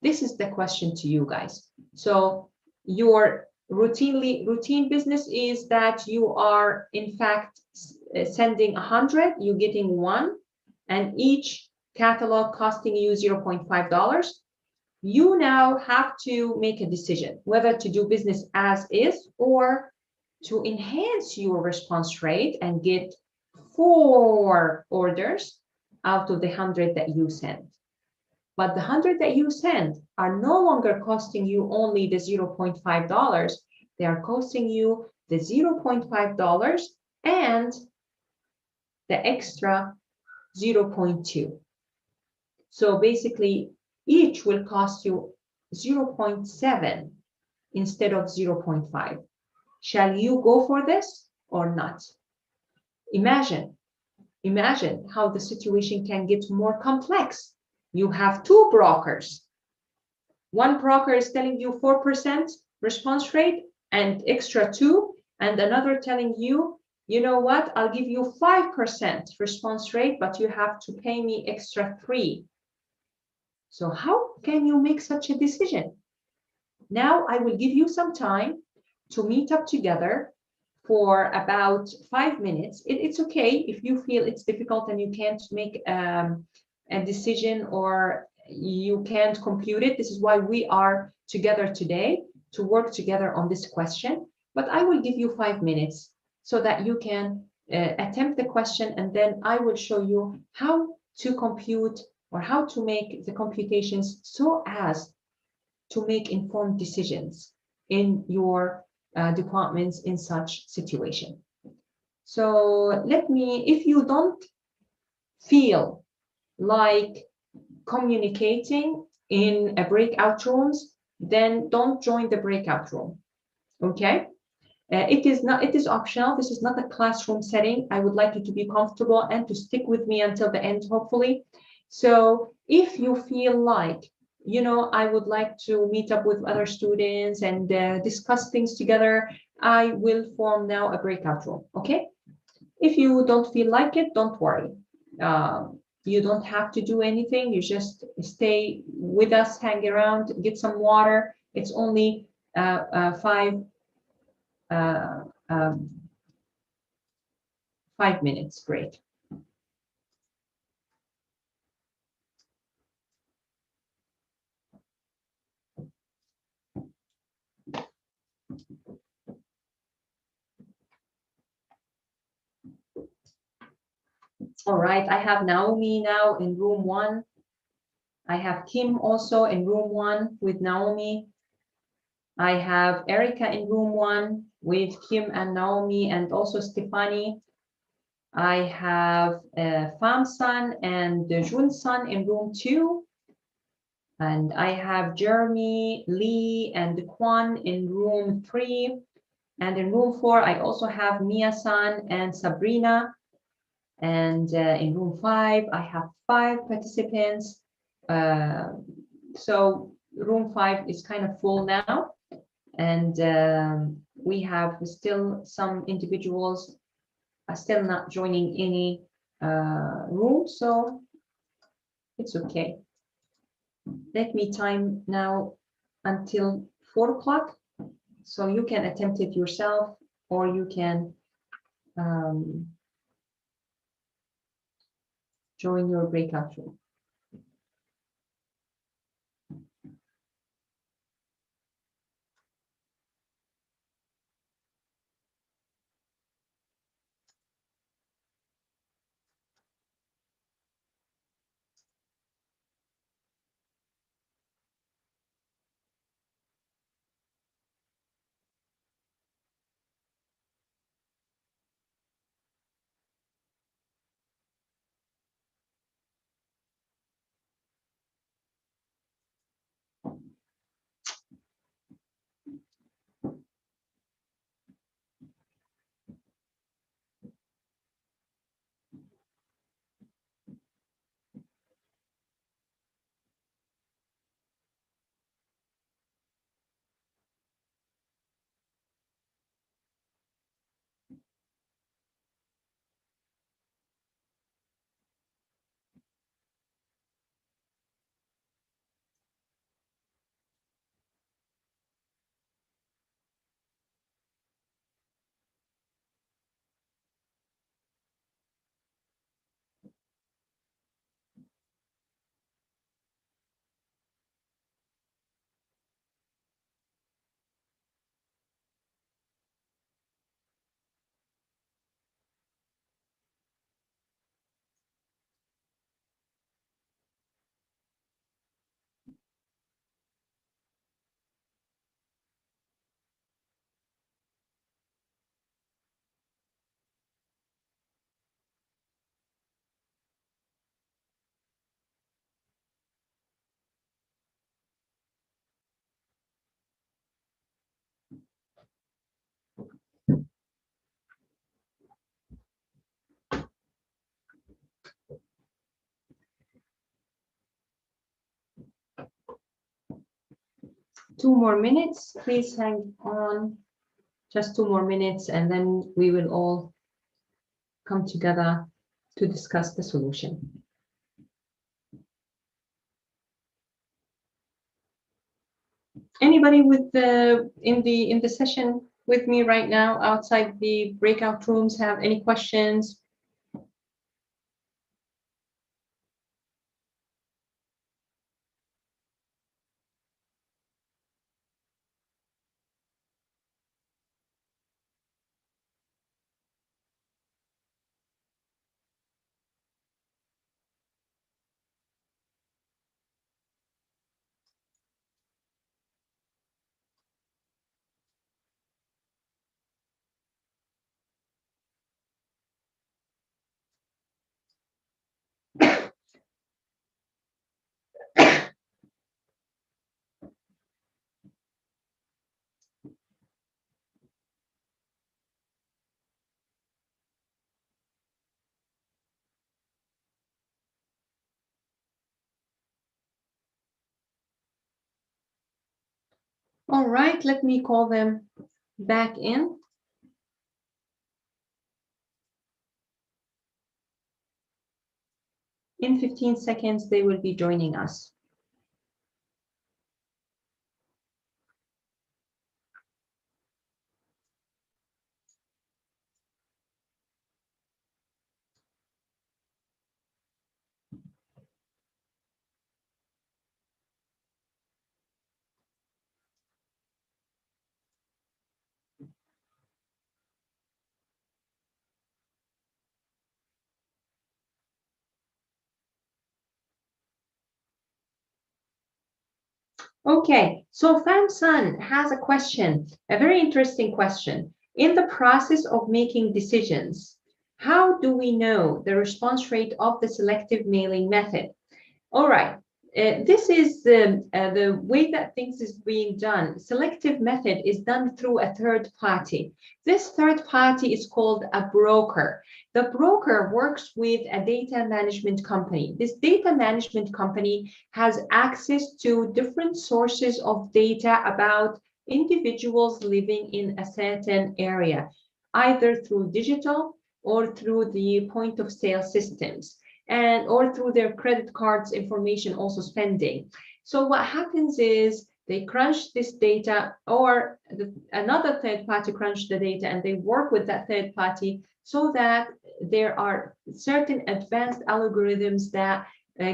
This is the question to you guys. So your routine business is that you are in fact sending 100, you're getting 1, and each catalog costing you $0.5. You now have to make a decision whether to do business as is or to enhance your response rate and get 4 orders out of the 100 that you send. But the 100 that you send are no longer costing you only the $0.5. They are costing you the $0.5 and the extra 0.2. So basically, each will cost you 0.7 instead of 0.5. Shall you go for this or not? Imagine how the situation can get more complex. You have 2 brokers. One broker is telling you 4% response rate and extra 2, and another telling you, you know what, I'll give you 5% response rate, but you have to pay me extra 3. So how can you make such a decision? Now I will give you some time to meet up together for about 5 minutes. It's okay if you feel it's difficult and you can't make a decision or you can't compute it. This is why we are together today, to work together on this question. But I will give you 5 minutes so that you can attempt the question, and then I will show you how to compute or how to make the computations so as to make informed decisions in your departments in such situation. So if you don't feel like communicating in a breakout rooms, then don't join the breakout room, okay? It is optional. This is not a classroom setting. I would like you to be comfortable and to stick with me until the end, hopefully. So if you feel like, I would like to meet up with other students and discuss things together, I will form now a breakout room, okay? If you don't feel like it, don't worry. You don't have to do anything. You just stay with us, hang around, get some water. It's only 5 um, 5 minutes. Great. All right, I have Naomi now in room 1. I have Kim also in room 1 with Naomi. I have Erica in room 1 with Kim and Naomi, and also Stefani. I have Famsan and Junsan in room 2. And I have Jeremy, Lee, and Kwan in room 3. And in room 4, I also have Mia-san and Sabrina. And in room 5, I have 5 participants. So room 5 is kind of full now. And we have still some individuals are still not joining any room, so it's okay. Let me time now until 4 o'clock, so you can attempt it yourself, or you can join your breakout room. Two more minutes, please hang on. Just 2 more minutes, and then we will all come together to discuss the solution. Anybody with in the session with me right now outside the breakout rooms have any questions? All right, let me call them back in. In 15 seconds, they will be joining us. Okay, so Famsan has a question, a very interesting question. In the process of making decisions, how do we know the response rate of the selective mailing method? All right, this is the way that things is being done. Selective method is done through a third party. This third party is called a broker. The broker works with a data management company. This data management company has access to different sources of data about individuals living in a certain area, either through digital or through the point of sale systems, and or through their credit cards information, also spending. So what happens is they crunch this data, or another third party crunch the data, and they work with that third party so that there are certain advanced algorithms that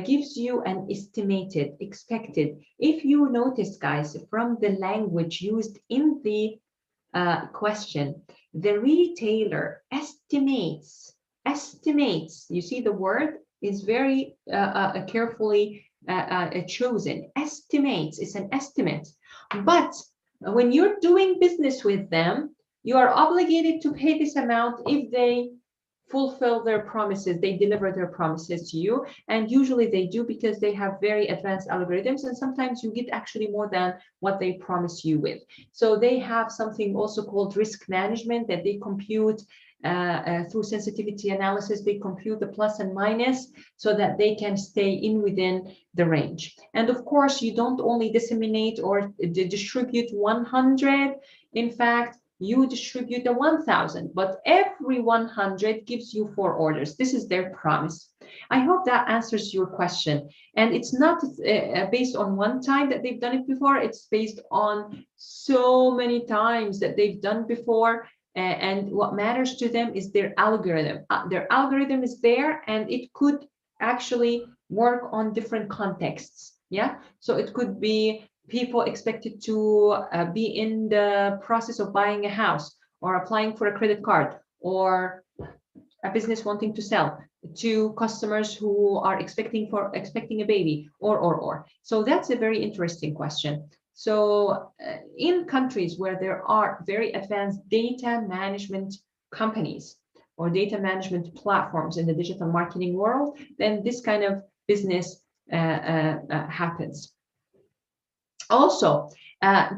gives you an estimated, expected. If you notice, guys, from the language used in the question, the retailer estimates, you see the word is very carefully chosen. Estimates is an estimate. But when you're doing business with them, you are obligated to pay this amount if they fulfill their promises, they deliver their promises to you. And usually they do, because they have very advanced algorithms, and sometimes you get actually more than what they promise you with. So they have something also called risk management that they compute through sensitivity analysis. They compute the plus and minus so that they can stay in within the range. And of course, you don't only disseminate or distribute 100. In fact, you distribute a 1,000, but every 100 gives you 4 orders. This is their promise. I hope that answers your question. And it's not based on one time that they've done it before. It's based on so many times that they've done before. And what matters to them is their algorithm. Their algorithm is there, and it could actually work on different contexts. Yeah, so it could be people expected to be in the process of buying a house, or applying for a credit card, or a business wanting to sell to customers who are expecting a baby, or. So that's a very interesting question. So in countries where there are very advanced data management companies or data management platforms in the digital marketing world, then this kind of business happens. Also,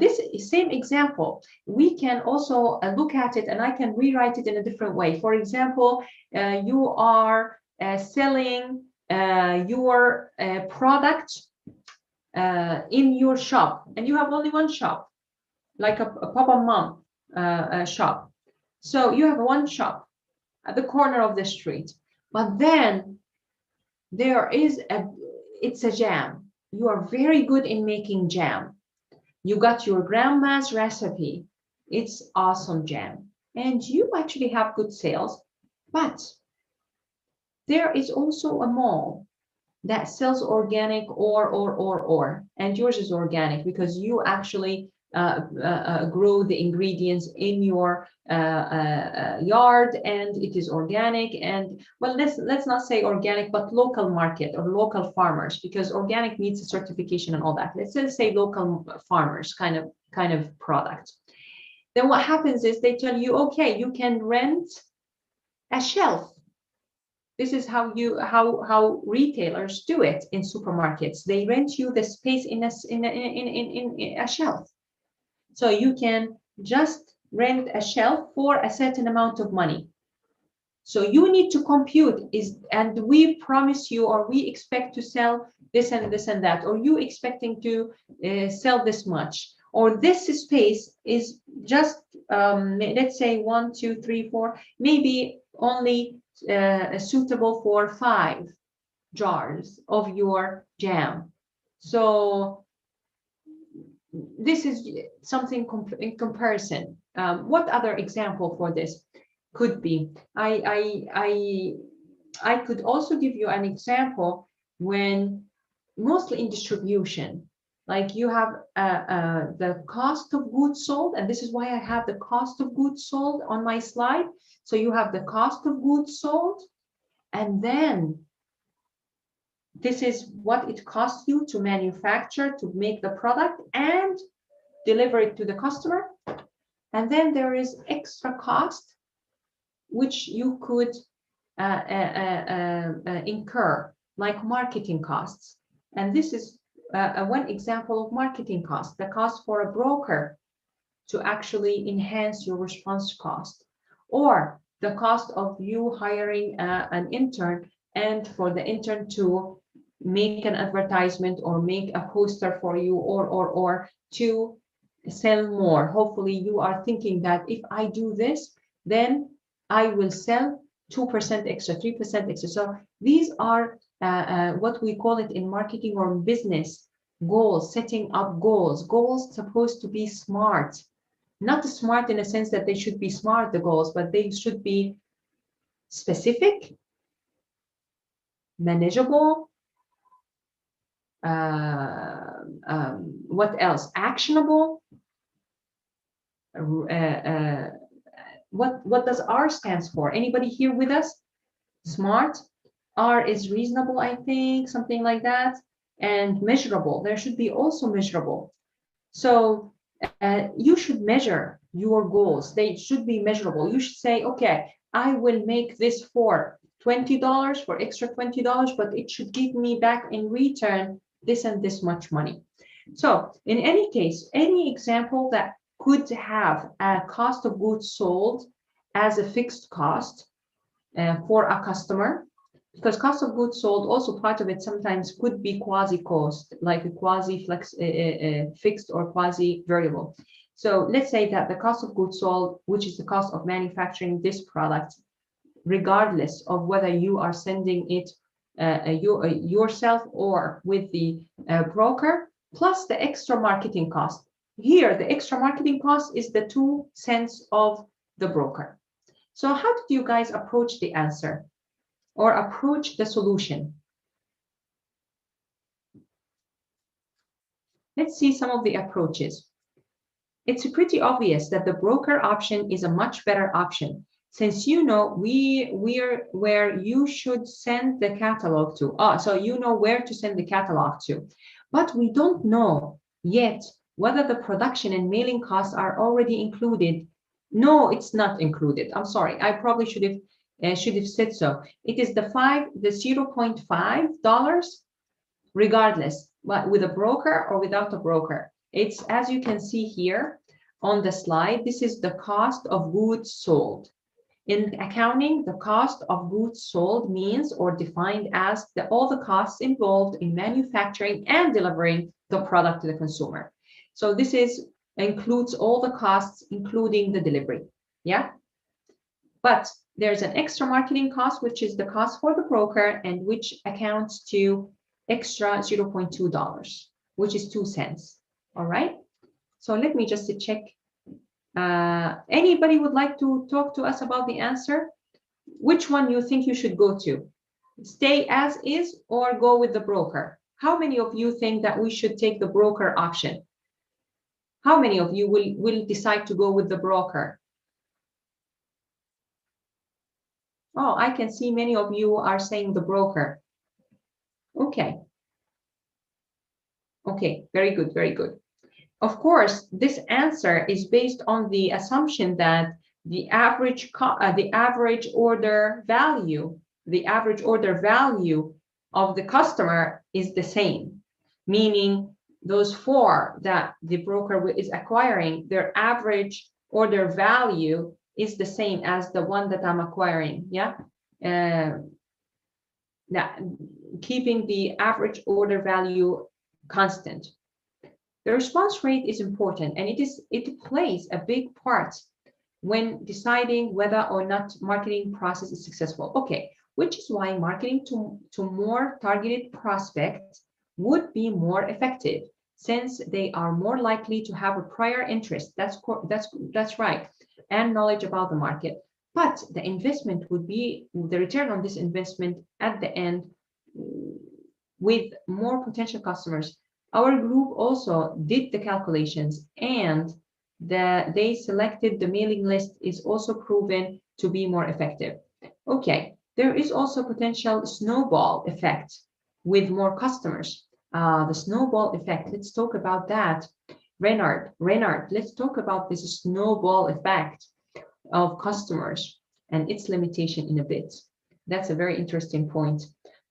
this same example, we can also look at it, and I can rewrite it in a different way. For example, you are selling your product in your shop, and you have only one shop, like a papa mom shop. So you have one shop at the corner of the street, but then there is it's a jam. You are very good in making jam. You got your grandma's recipe. It's awesome jam. And you actually have good sales, but there is also a mall that sells organic or, and yours is organic because you actually grow the ingredients in your yard, and it is organic. And well, let's not say organic, but local market or local farmers, because organic needs a certification and all that. Let's just say local farmers kind of product. Then what happens is they tell you, okay, you can rent a shelf. This is how retailers do it in supermarkets. They rent you the space in a shelf. So you can just rent a shelf for a certain amount of money. So you need to compute and we promise you, or we expect to sell this and this and that, or you expecting to sell this much, or this space is just, let's say 1, 2, 3, 4, maybe only suitable for 5 jars of your jam. So this is something in comparison. What other example for this could be? I could also give you an example when mostly in distribution, like you have the cost of goods sold, and this is why I have the cost of goods sold on my slide. So you have the cost of goods sold, and then this is what it costs you to manufacture, to make the product and deliver it to the customer. And then there is extra cost, which you could incur, like marketing costs. And this is one example of marketing cost, the cost for a broker to actually enhance your response cost, or the cost of you hiring an intern and for the intern to make an advertisement or make a poster for you, or to sell more. Hopefully you are thinking that if I do this, then I will sell 2% extra, 3% extra. So these are what we call it in marketing or business goals, setting up goals. Goals supposed to be smart, not smart in a sense that they should be smart, the goals, but they should be specific, manageable, what else? Actionable. What does R stands for? Anybody here with us? Smart. R is reasonable, I think, something like that. And measurable. There should be also measurable. So you should measure your goals. They should be measurable. You should say, okay, I will make this for $20, for extra $20, but it should give me back in return this and this much money. So in any case, any example that could have a cost of goods sold as a fixed cost for a customer, because cost of goods sold, also part of it sometimes could be quasi cost, like a quasi fixed or quasi variable. So let's say that the cost of goods sold, which is the cost of manufacturing this product, regardless of whether you are sending it yourself or with the broker, plus the extra marketing cost. Here, the extra marketing cost is the 2 cents of the broker. So how did you guys approach the answer or approach the solution? Let's see some of the approaches. It's pretty obvious that the broker option is a much better option, since you know we're where you should send the catalog to. So you know where to send the catalog to, but we don't know yet whether the production and mailing costs are already included. No, it's not included. I'm sorry. I probably should have said so. It is the $0.5 regardless, but with a broker or without a broker. It's, as you can see here on the slide, this is the cost of goods sold. In accounting, the cost of goods sold means or defined as all the costs involved in manufacturing and delivering the product to the consumer. So this includes all the costs, including the delivery. Yeah. But there's an extra marketing cost, which is the cost for the broker and which accounts to extra $0.2, which is 2 cents. All right. So let me just check. Anybody would like to talk to us about the answer? Which one you think you should go to? Stay as is or go with the broker? How many of you think that we should take the broker option? How many of you will decide to go with the broker? Oh, I can see many of you are saying the broker. Okay. Okay, very good, very good. Of course, this answer is based on the assumption that the average order value of the customer is the same, meaning those 4 that the broker is acquiring, their average order value is the same as the one that I'm acquiring. Yeah. Keeping the average order value constant. The response rate is important, and it plays a big part when deciding whether or not marketing process is successful. Okay, which is why marketing to more targeted prospects would be more effective, since they are more likely to have a prior interest. That's right, and knowledge about the market. But the investment would be the return on this investment at the end with more potential customers. Our group also did the calculations, and they selected the mailing list is also proven to be more effective. Okay, there is also potential snowball effect with more customers. The snowball effect, let's talk about that. Renard, let's talk about this snowball effect of customers and its limitation in a bit. That's a very interesting point.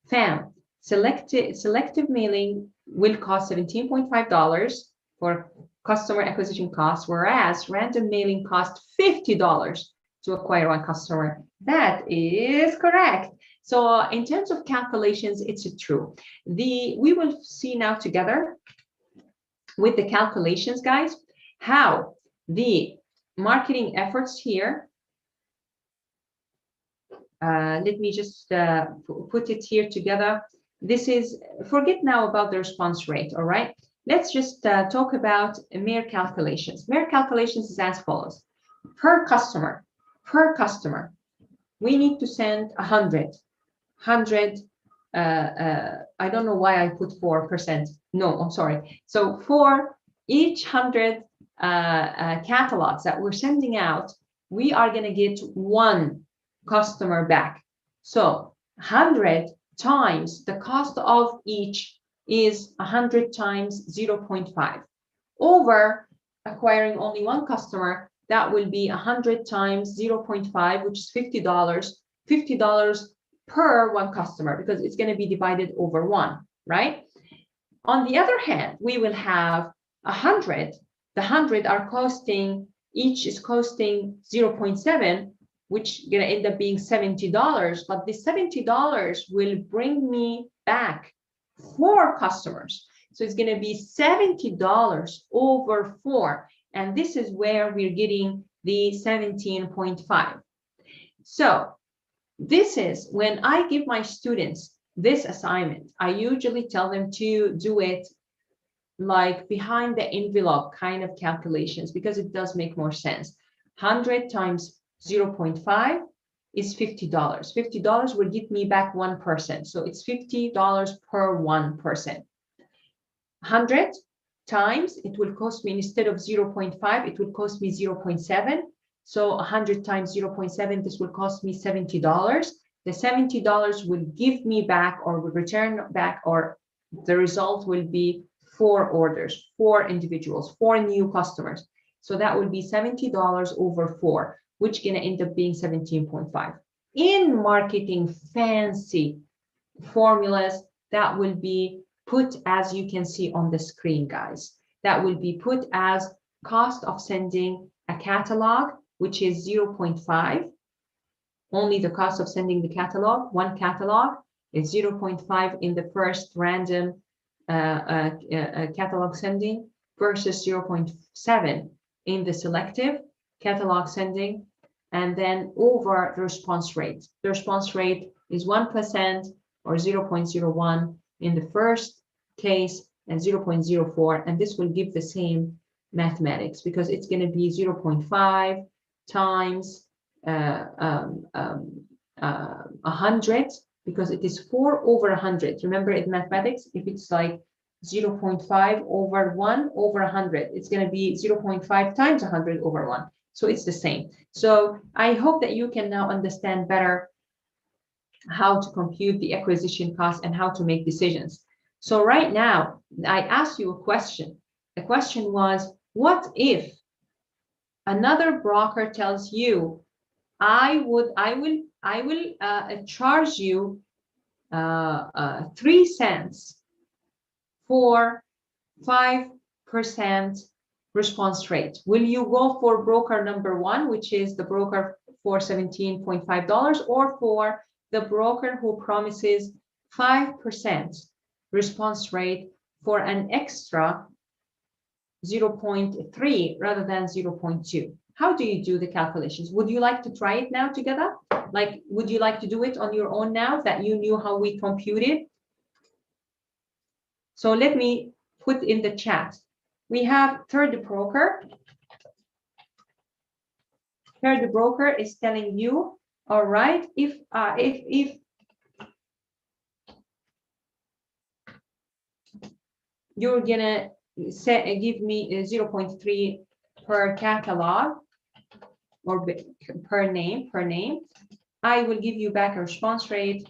FAM, selective mailing will cost $17.5 for customer acquisition costs, whereas random mailing costs $50 to acquire one customer. That is correct. So in terms of calculations, it's true. We will see now together with the calculations, guys, how the marketing efforts here, let me just put it here together. This is, forget now about the response rate, all right? Let's just talk about mere calculations. Mere calculations is as follows. Per customer, we need to send 100. I don't know why I put 4%. No, I'm sorry. So for each 100 catalogs that we're sending out, we are going to get one customer back. So 100 times the cost of each is 100 times 0.5 over acquiring only one customer. That will be 100 times 0.5, which is $50 per one customer, because it's going to be divided over one, right? On the other hand, we will have 100. The 100 are costing, each is costing 0.7, which is going to end up being $70. But this $70 will bring me back 4 customers. So it's going to be $70 over 4. And this is where we're getting the 17.5. So this is when I give my students this assignment, I usually tell them to do it like behind the envelope kind of calculations, because it does make more sense. 100 times 0.5 is $50. $50 will get me back one person. So it's $50 per one person. 100 times, it will cost me, instead of 0.5, it will cost me 0.7. So 100 times 0.7, this will cost me $70. The $70 will give me back, or will return back, or the result will be 4 orders, 4 individuals, 4 new customers. So that will be $70 over 4, which is going to end up being 17.5. In marketing fancy formulas, that will be put, as you can see on the screen, guys, that will be put as cost of sending a catalog, which is 0.5. Only the cost of sending the catalog, one catalog, is 0.5 in the first random catalog sending versus 0.7 in the selective catalog sending, and then over the response rate. The response rate is 1% or 0.01 in the first case and 0.04, and this will give the same mathematics, because it's going to be 0.5 times 100, because it is 4 over 100. Remember, in mathematics, if it's like 0.5 over 1 over 100, it's going to be 0.5 times 100 over 1. So it's the same. So I hope that you can now understand better how to compute the acquisition cost and how to make decisions. So right now, I asked you a question. The question was, what if another broker tells you, I will charge you 3 cents for 5% response rate? Will you go for broker number 1, which is the broker for $17.5, or for the broker who promises 5% response rate for an extra 0.3 rather than 0.2. How do you do the calculations? Would you like to try it now together? Like, would you like to do it on your own now that you knew how we computed? So let me put in the chat. We have third broker. Third broker is telling you, all right, if you're gonna give me 0.3 per catalog or per name, I will give you back a response rate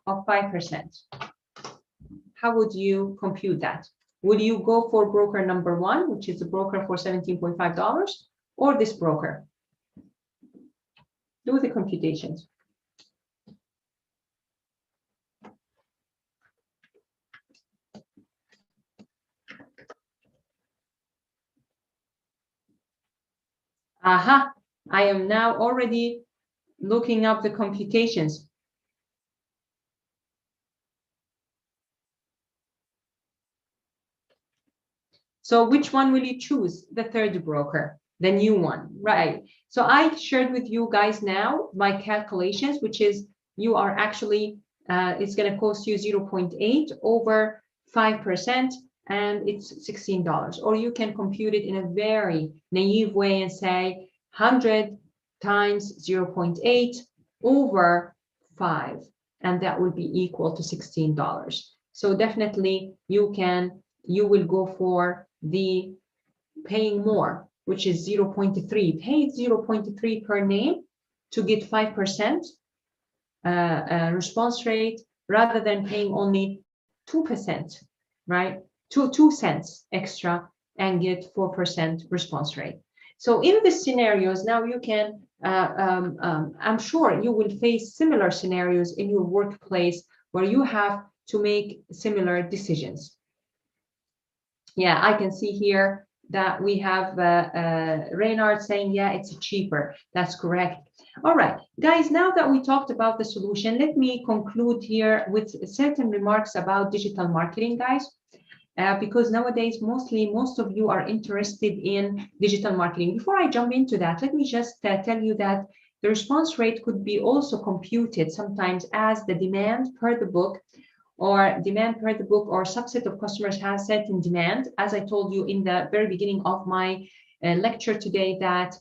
of 5%. How would you compute that? Would you go for broker number one, which is the broker for $17.5, or this broker? Do the computations. Aha, I am now already looking up the computations. So which one will you choose? The third broker, the new one, right? So I shared with you guys now my calculations, which is you are actually, it's going to cost you 0.8 over 5%, and it's $16. Or you can compute it in a very naive way and say 100 times 0.8 over 5, and that will be equal to $16. So definitely you will go for the paying more, which is 0.3. Pay 0.3 per name to get 5% response rate rather than paying only 2%, right? 2 cents extra and get 4% response rate. So in the scenarios, now you can, I'm sure you will face similar scenarios in your workplace where you have to make similar decisions. Yeah, I can see here that we have Reynard saying, yeah, it's cheaper. That's correct. All right, guys, now that we talked about the solution, let me conclude here with certain remarks about digital marketing, guys. Because nowadays, most of you are interested in digital marketing. Before I jump into that, let me just tell you that the response rate could be also computed sometimes as the demand per the book, or demand per the book, or subset of customers has certain demand. As I told you in the very beginning of my lecture today, that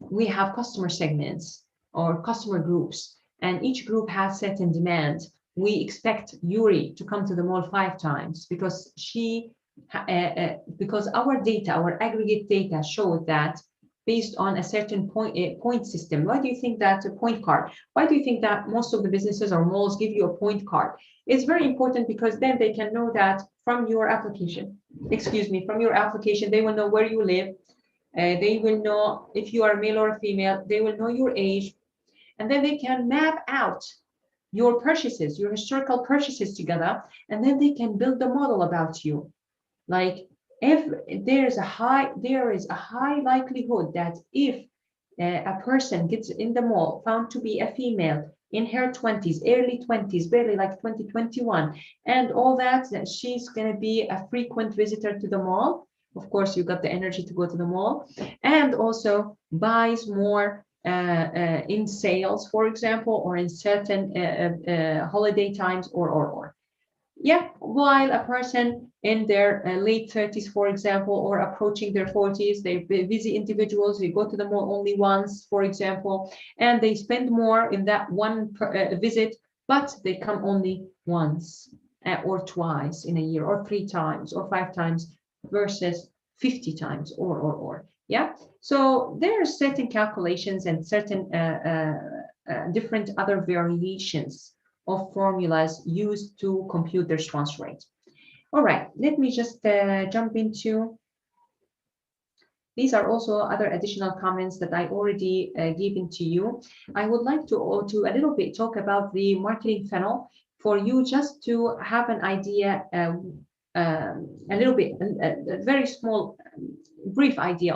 we have customer segments or customer groups, and each group has certain demand. We expect Yuri to come to the mall 5 times because because our data, our aggregate data, show that based on a certain point system. Why do you think that a point card? Why do you think that most of the businesses or malls give you a point card? It's very important because then they can know that from your application, from your application, they will know where you live. They will know if you are male or female. They will know your age. And then they can map out your purchases, your historical purchases together. And then they can build a model about you. Like, if there is a high likelihood that if a person gets in the mall found to be a female in her 20s, early 20s, barely like 2021, and all that she's going to be a frequent visitor to the mall. Of course, you got the energy to go to the mall, and also buys more in sales, for example, or in certain holiday times, or. Yeah, while a person in their late 30s, for example, or approaching their 40s, they're busy individuals, they go to the mall only once, for example, and they spend more in that one visit, but they come only once or twice in a year, or 3 times or 5 times versus 50 times or. Yeah, so there are certain calculations and certain different other variations of formulas used to compute the response rate. All right, let me just jump into, these are also other additional comments that I already given to you. I would like to a little bit talk about the marketing funnel for you, just to have an idea, a little bit, a very small, brief idea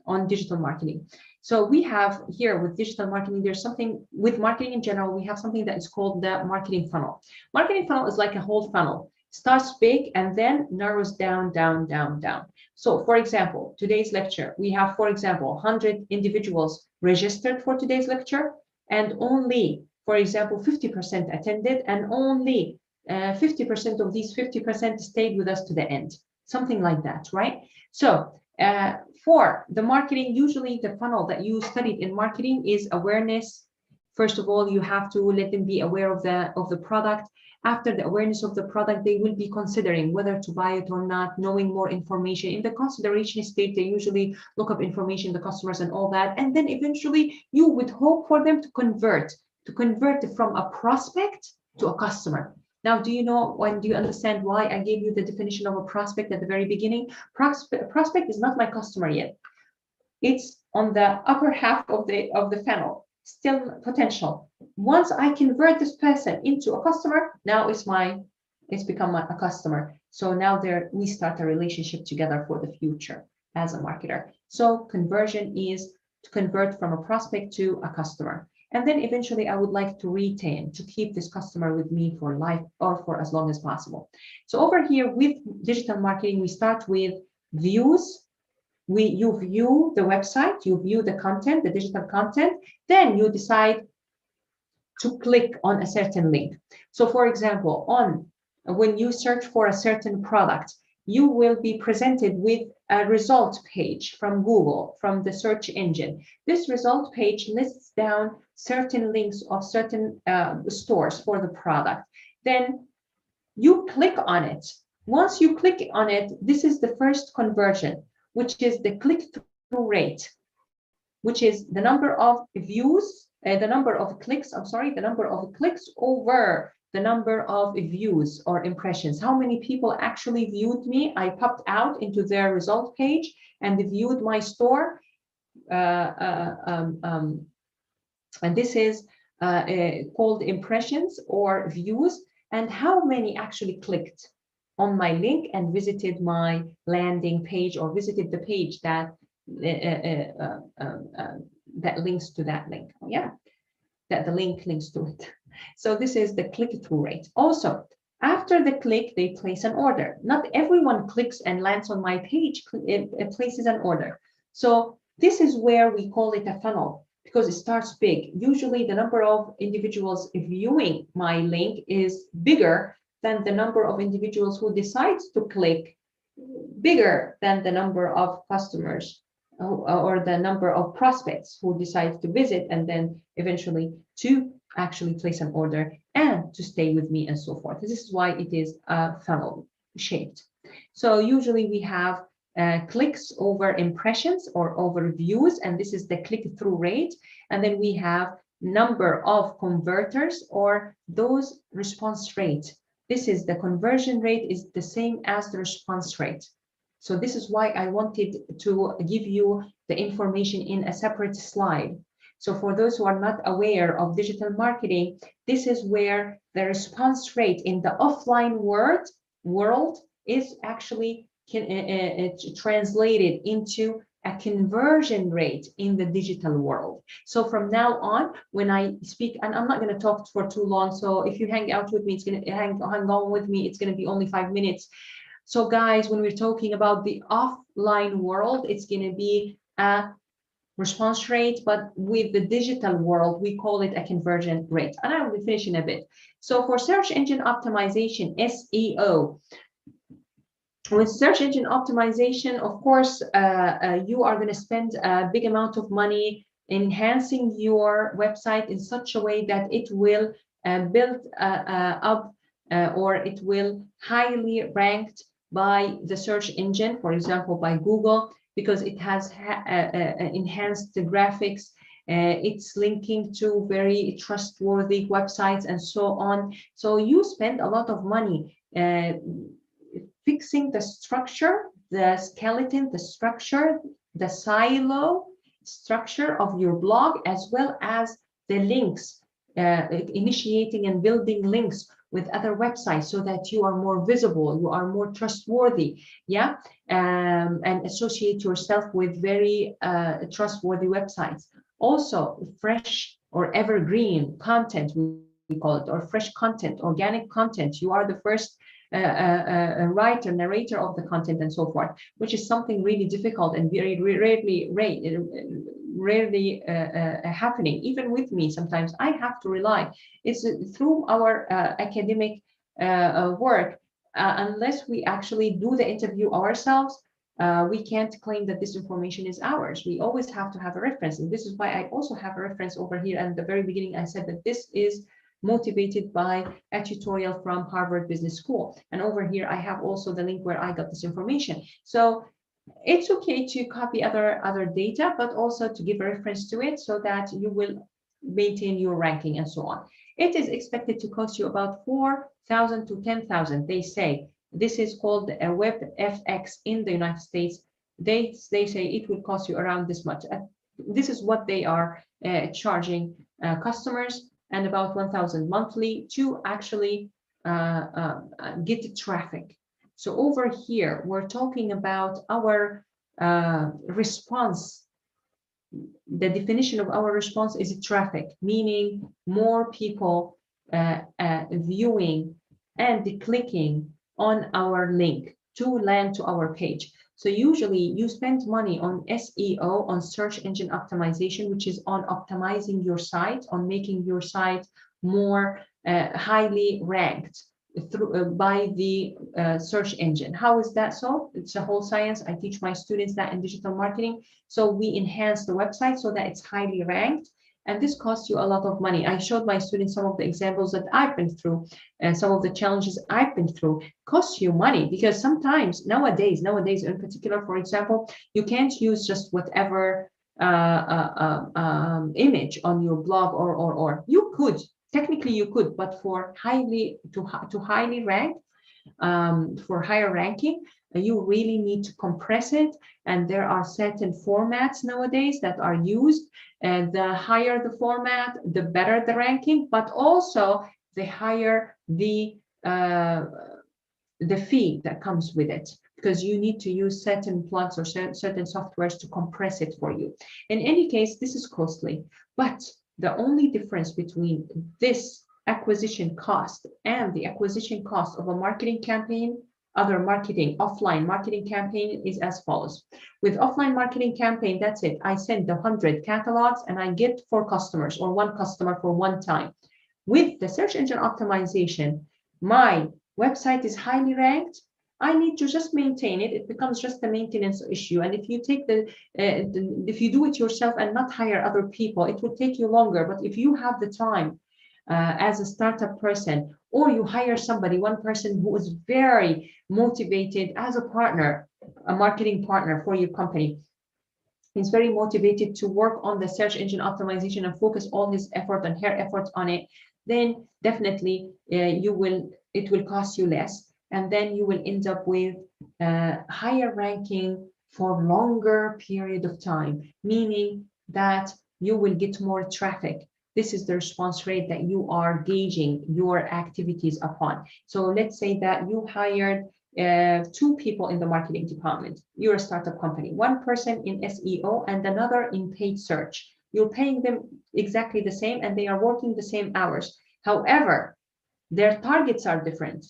on digital marketing. So we have here with digital marketing, there's something with marketing in general, we have something that is called the marketing funnel. Marketing funnel is like a whole funnel. starts big and then narrows down, down, down, down. So for example, today's lecture, we have, for example, 100 individuals registered for today's lecture, and only, for example, 50% attended, and only 50% of these 50% stayed with us to the end, something like that, right? So for the marketing, usually the funnel that you studied in marketing is awareness. First of all, you have to let them be aware of the product. After the awareness of the product, they will be considering whether to buy it or not, knowing more information. In the consideration state, they usually look up information, the customers and all that. And then eventually you would hope for them to convert from a prospect to a customer. Now, do you understand why I gave you the definition of a prospect at the very beginning? Prospect is not my customer yet. It's on the upper half of the funnel, still potential. Once I convert this person into a customer, now it's become a customer. So now we start a relationship together for the future as a marketer. So conversion is to convert from a prospect to a customer. And then eventually I would like to keep this customer with me for life or for as long as possible. So over here with digital marketing, we start with views. You view the website, you view the content, the digital content, then you decide to click on a certain link. So for example, when you search for a certain product, you will be presented with a result page from Google, from the search engine. This result page lists down certain links of certain stores for the product. Then you click on it. Once you click on it, this is the first conversion, which is the click-through rate, which is the number of views, the number of clicks over the number of views or impressions. How many people actually viewed me? I popped out into their result page and they viewed my store. And this is called impressions or views. And how many actually clicked on my link and visited my landing page or visited the page that that links to that link. Yeah, that the link links to it. So this is the click-through rate. Also, after the click, they place an order. Not everyone clicks and lands on my page. It places an order. So this is where we call it a funnel, because it starts big. Usually the number of individuals viewing my link is bigger than the number of individuals who decides to click, bigger than the number of customers or the number of prospects who decide to visit and then eventually to actually place an order and to stay with me and so forth. This is why it is funnel shaped. So usually we have clicks over impressions or over views, and this is the click-through rate. And then we have number of converters or those response rate. This is the conversion rate is the same as the response rate. So this is why I wanted to give you the information in a separate slide. So for those who are not aware of digital marketing, this is where the response rate in the offline world is actually translated into a conversion rate in the digital world. So from now on, when I speak, and I'm not going to talk for too long, so if you hang out with me, it's going to hang on with me, it's going to be only 5 minutes. So guys, when we're talking about the offline world, it's going to be a response rate, but with the digital world, we call it a conversion rate. And I will finish in a bit. So for search engine optimization, SEO, with search engine optimization, of course, you are going to spend a big amount of money enhancing your website in such a way that it will build up or it will highly ranked by the search engine, for example, by Google, because it has enhanced the graphics. It's linking to very trustworthy websites and so on. So you spend a lot of money fixing the structure, the skeleton, the structure, the silo structure of your blog, as well as the links, initiating and building links with other websites so that you are more visible, you are more trustworthy, yeah, and associate yourself with very trustworthy websites. Also, fresh or evergreen content, we call it, or fresh content, organic content. You are the first a writer, narrator of the content, and so forth, which is something really difficult and very rarely happening. Even with me, sometimes I have to rely. It's through our academic work. Unless we actually do the interview ourselves, we can't claim that this information is ours. We always have to have a reference. And this is why I also have a reference over here. And at the very beginning, I said that this is motivated by a tutorial from Harvard Business School. And over here, I have also the link where I got this information. So it's okay to copy other data, but also to give a reference to it so that you will maintain your ranking and so on. It is expected to cost you about 4,000 to 10,000. They say this is called a web FX in the United States. They say it will cost you around this much. This is what they are charging customers, and about 1,000 monthly to actually get the traffic. So over here, we're talking about our response. The definition of our response is traffic, meaning more people viewing and clicking on our link to land to our page. So usually you spend money on SEO, on search engine optimization, which is on optimizing your site, on making your site more highly ranked through by the search engine. How is that so? It's a whole science. I teach my students that in digital marketing. So we enhance the website so that it's highly ranked. And this costs you a lot of money. I showed my students some of the examples that I've been through and some of the challenges I've been through. Costs you money because sometimes nowadays in particular, for example, you can't use just whatever image on your blog or you could, technically you could, but for highly rank, for higher ranking, you really need to compress it. And there are certain formats nowadays that are used. And the higher the format, the better the ranking, but also the higher the fee that comes with it, because you need to use certain plugs or certain softwares to compress it for you. In any case, this is costly, but the only difference between this acquisition cost and the acquisition cost of a marketing campaign, other marketing, offline marketing campaign, is as follows. With offline marketing campaign, that's it. I send the 100 catalogs and I get 4 customers or 1 customer for one time. With the search engine optimization, my website is highly ranked. I need to just maintain it. It becomes just a maintenance issue. And if you take if you do it yourself and not hire other people, it will take you longer. But if you have the time as a startup person, or you hire somebody, one person who is very motivated as a partner, a marketing partner for your company, he's very motivated to work on the search engine optimization and focus all his effort and her efforts on it, then definitely it will cost you less. And then you will end up with higher ranking for longer period of time, meaning that you will get more traffic. This is the response rate that you are gauging your activities upon. So let's say that you hired 2 people in the marketing department. You're a startup company, 1 person in SEO and another in paid search. You're paying them exactly the same and they are working the same hours. However, their targets are different.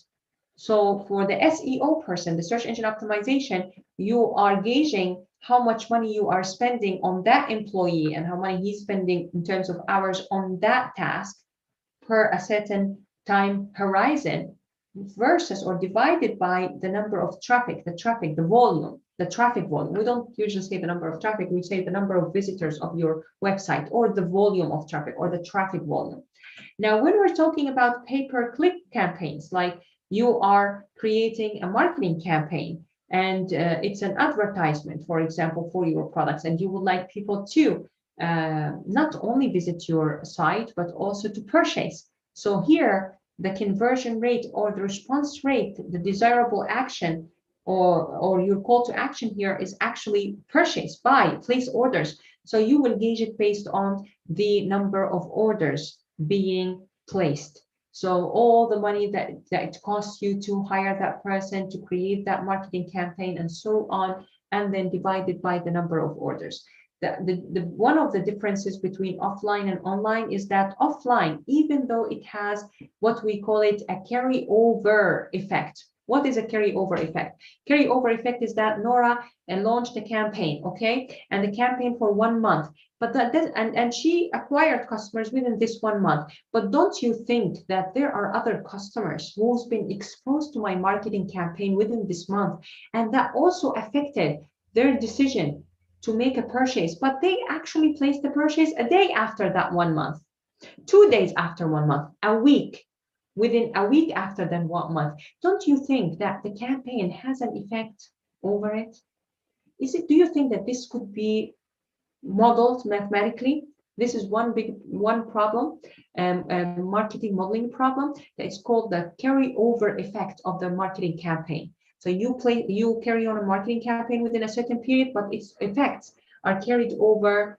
So for the SEO person, the search engine optimization, you are gauging how much money you are spending on that employee and how money he's spending in terms of hours on that task per a certain time horizon, versus or divided by the number of traffic, the traffic volume. We don't usually say the number of traffic, we say the number of visitors of your website, or the volume of traffic, or the traffic volume. Now, when we're talking about pay-per-click campaigns, like you are creating a marketing campaign and it's an advertisement, for example, for your products, and you would like people to not only visit your site, but also to purchase. So here, the conversion rate or the response rate, the desirable action or your call to action here is actually purchase, buy, place orders. So you will gauge it based on the number of orders being placed. So all the money that it costs you to hire that person, to create that marketing campaign and so on, and then divided by the number of orders. One of the differences between offline and online is that offline, even though it has what we call it a carryover effect, What is a carryover effect? Carryover effect is that Nora launched a campaign, okay, and the campaign for 1 month, but and she acquired customers within this 1 month. But don't you think that there are other customers who's been exposed to my marketing campaign within this month, and that also affected their decision to make a purchase, but they actually placed the purchase a day after that 1 month, 2 days after 1 month, a week, within a week after that 1 month? Don't you think that the campaign has an effect over it? Do you think that this could be modeled mathematically? This is one problem, marketing modeling problem. It's called the carryover effect of the marketing campaign. So you carry on a marketing campaign within a certain period, but its effects are carried over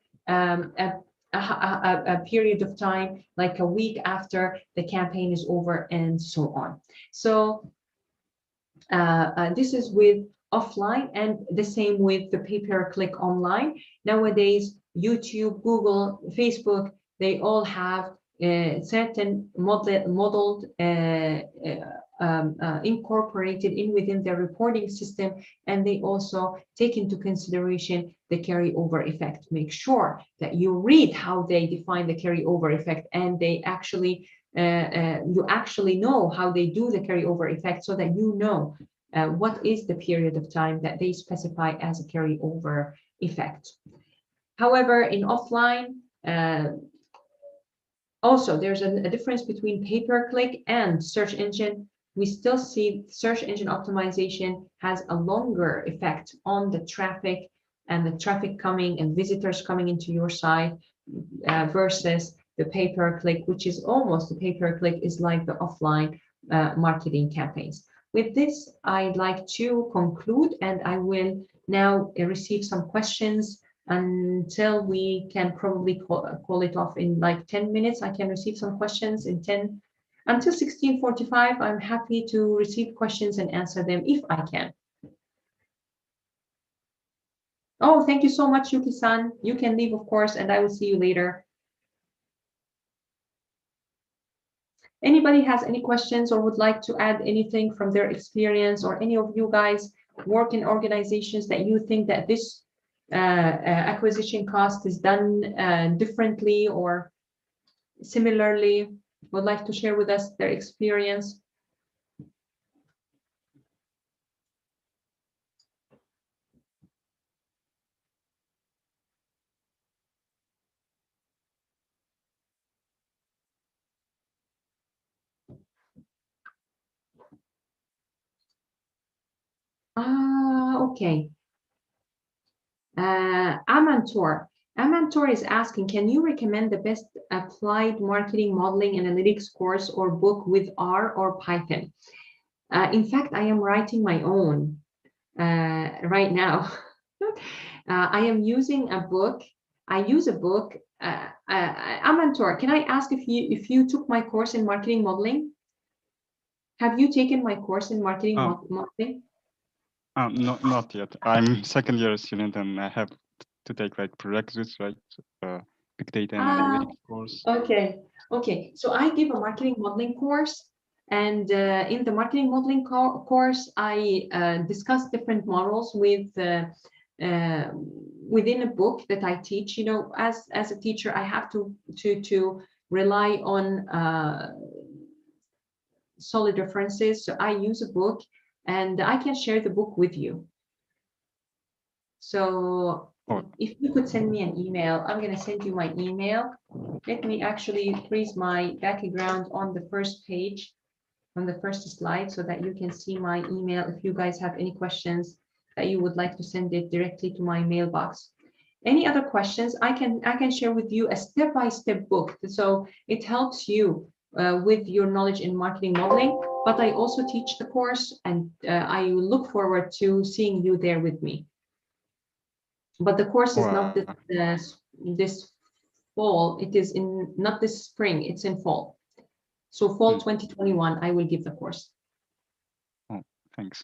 a period of time, like a week after the campaign is over, and so on. So this is with offline, and the same with the pay-per-click online. Nowadays, YouTube, Google, Facebook, they all have certain modeled incorporated in within their reporting system, and they also take into consideration the carryover effect. Make sure that you read how they define the carryover effect, and they actually you actually know how they do the carryover effect, so that you know what is the period of time that they specify as a carryover effect. However, in offline, also there's a difference between pay-per-click and search engine. We still see search engine optimization has a longer effect on the traffic and the traffic coming and visitors coming into your site versus the pay-per-click, which is almost, the pay-per-click is like the offline marketing campaigns. With this, I'd like to conclude, and I will now receive some questions until we can probably call it off in like 10 minutes. I can receive some questions in 10 until 16:45. I'm happy to receive questions and answer them if I can. Oh, thank you so much, Yuki-san. You can leave, of course, and I will see you later. Anybody has any questions or would like to add anything from their experience, or any of you guys work in organizations that you think that this acquisition cost is done differently or similarly, would like to share with us their experience? Okay. Amantor is asking, can you recommend the best applied marketing modeling analytics course or book with R or Python? In fact, I am writing my own right now. I am using a book. I use a book. Amantor, can I ask if you took my course in marketing modeling? Have you taken my course in marketing modeling? Not yet. I'm second-year student, and I have to take like prerequisites, right? Big data and analytics course. Okay. So I give a marketing modeling course, and in the marketing modeling course, I discuss different models with within a book that I teach. You know, as a teacher, I have to rely on solid references. So I use a book, and I can share the book with you. So if you could send me an email, I'm going to send you my email. Let me actually freeze my background on the first page, on the first slide, so that you can see my email. If you guys have any questions that you would like to send it directly to my mailbox. Any other questions? I can share with you a step-by-step book. So it helps you with your knowledge in marketing modeling, but I also teach the course, and I look forward to seeing you there with me. But the course is not this fall. It is not this spring. It's in fall. So fall 2021, I will give the course. Oh, thanks.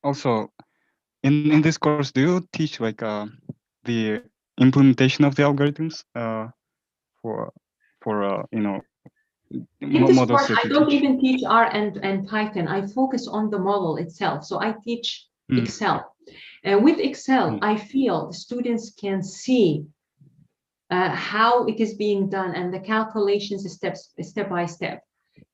Also, in this course, do you teach like the implementation of the algorithms for you know, In this models course, that I you don't teach? even teach R and Python. I focus on the model itself. So I teach Excel. And with Excel, I feel the students can see how it is being done and the calculations step by step.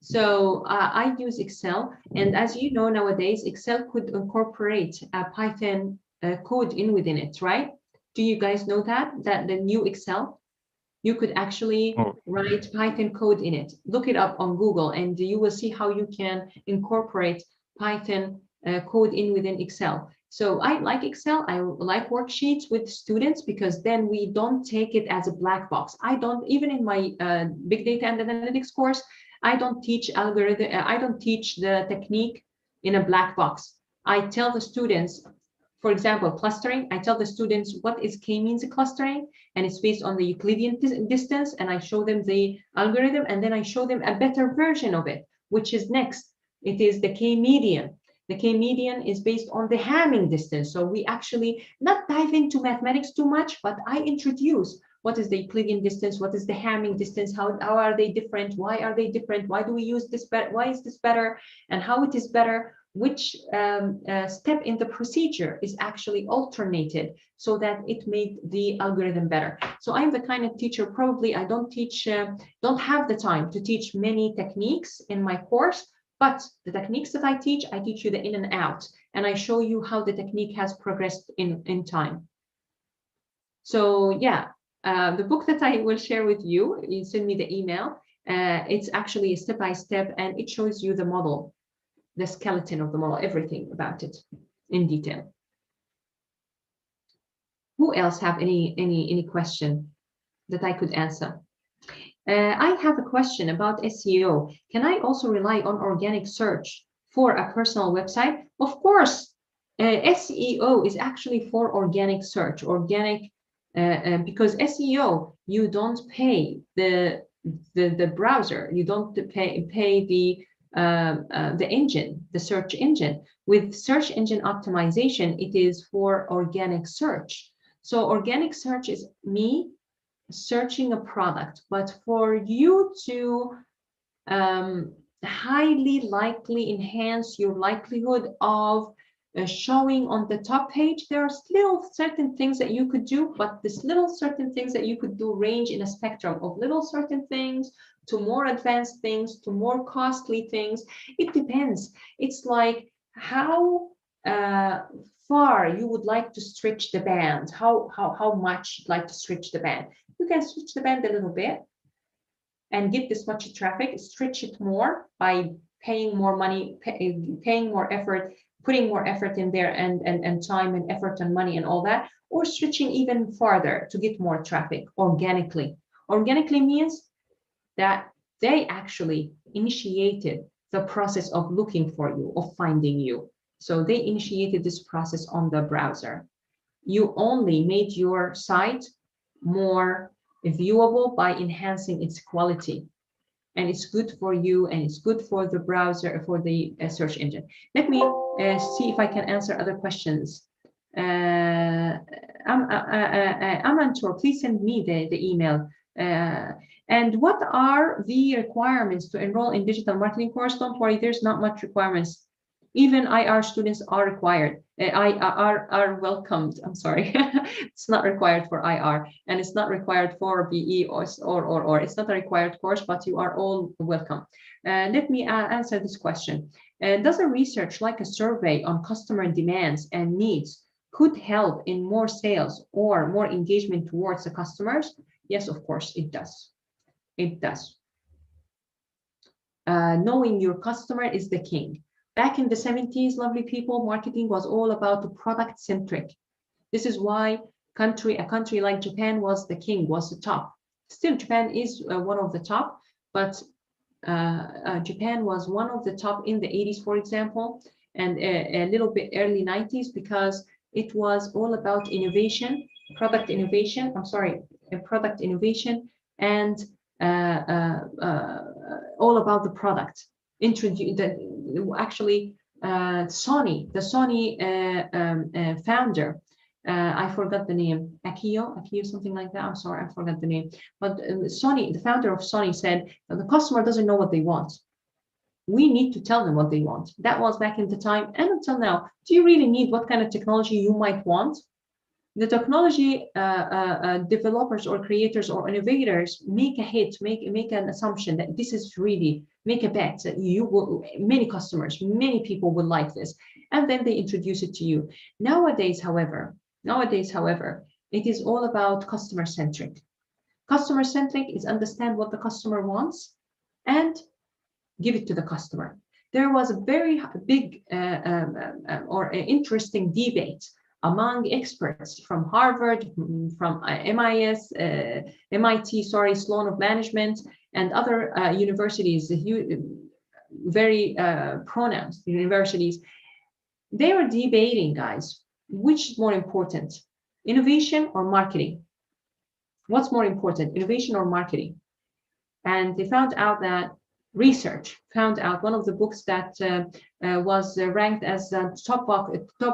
So I use Excel, and as you know, nowadays Excel could incorporate a Python code within it, right? Do you guys know that the new Excel, you could actually write Python code in it? Look it up on Google, and you will see how you can incorporate Python code within Excel. So I like Excel. I like worksheets with students because then we don't take it as a black box. I don't, even in my big data and analytics course, I don't teach algorithm. I don't teach the technique in a black box. I tell the students, for example, clustering. I tell the students what is k-means clustering, and it's based on the Euclidean distance. And I show them the algorithm, and then I show them a better version of it, which is next. It is the k-median. The k-median is based on the Hamming distance. So we actually not dive into mathematics too much, but I introduce what is the Euclidean distance, what is the Hamming distance, how are they different, why are they different, why do we use this better, why is this better, and how it is better, which step in the procedure is actually alternated so that it made the algorithm better. So I'm the kind of teacher, probably I don't teach, don't have the time to teach many techniques in my course, but the techniques that I teach you the in and out, and I show you how the technique has progressed in time. So yeah, the book that I will share with you, you send me the email. It's actually a step-by-step, and it shows you the model, the skeleton of the model, everything about it in detail. Who else have any question that I could answer? I have a question about SEO. Can I also rely on organic search for a personal website? Of course, SEO is actually for organic search, because SEO, you don't pay the browser, you don't pay the engine, the search engine. With search engine optimization, it is for organic search. So organic search is me searching a product, but for you to highly likely enhance your likelihood of showing on the top page, there are little certain things that you could do, but this little certain things that you could do range in a spectrum of little certain things to more advanced things to more costly things. It depends. It's like how far you would like to stretch the band, how much you'd like to stretch the band. You can stretch the band a little bit and get this much traffic, stretch it more by paying more money, paying more effort, putting more effort in there, and time and effort and money and all that, or stretching even farther to get more traffic organically. Organically means that they actually initiated the process of looking for you, of finding you. So they initiated this process on the browser. You only made your site more viewable by enhancing its quality. And it's good for you, and it's good for the browser, for the search engine. Let me see if I can answer other questions. Amantor, please send me the email. And what are the requirements to enroll in digital marketing course? Don't worry, there's not much requirements. Even IR students are required, are welcomed. I'm sorry, it's not required for IR, and it's not required for BE or it's not a required course, but you are all welcome. Let me answer this question. Does a research like a survey on customer demands and needs could help in more sales or more engagement towards the customers? Yes, of course, it does. It does. Knowing your customer is the king. Back in the 70s, lovely people, marketing was all about the product centric. This is why a country like Japan was the king, was the top. Still, Japan is one of the top, but Japan was one of the top in the 80s, for example, and a little bit early 90s, because it was all about innovation, product innovation, and all about the product. Actually, the Sony founder I forgot the name, Akio, something like that. I'm sorry, I forgot the name. But Sony, the founder of Sony, said that the customer doesn't know what they want. We need to tell them what they want. That was back in the time and until now. Do you really need what kind of technology you might want? The technology developers or creators or innovators make a hit, make an assumption that this is really, make a bet that you will, many customers, many people will like this, and then they introduce it to you. Nowadays, however, it is all about customer centric. Customer centric is understand what the customer wants and give it to the customer. There was a very big or interesting debate among experts from Harvard, from MIT, Sloan of Management, and other universities, very pronounced universities. They were debating, guys, which is more important, innovation or marketing? What's more important, innovation or marketing? And they found out that research found out one of the books that was ranked as top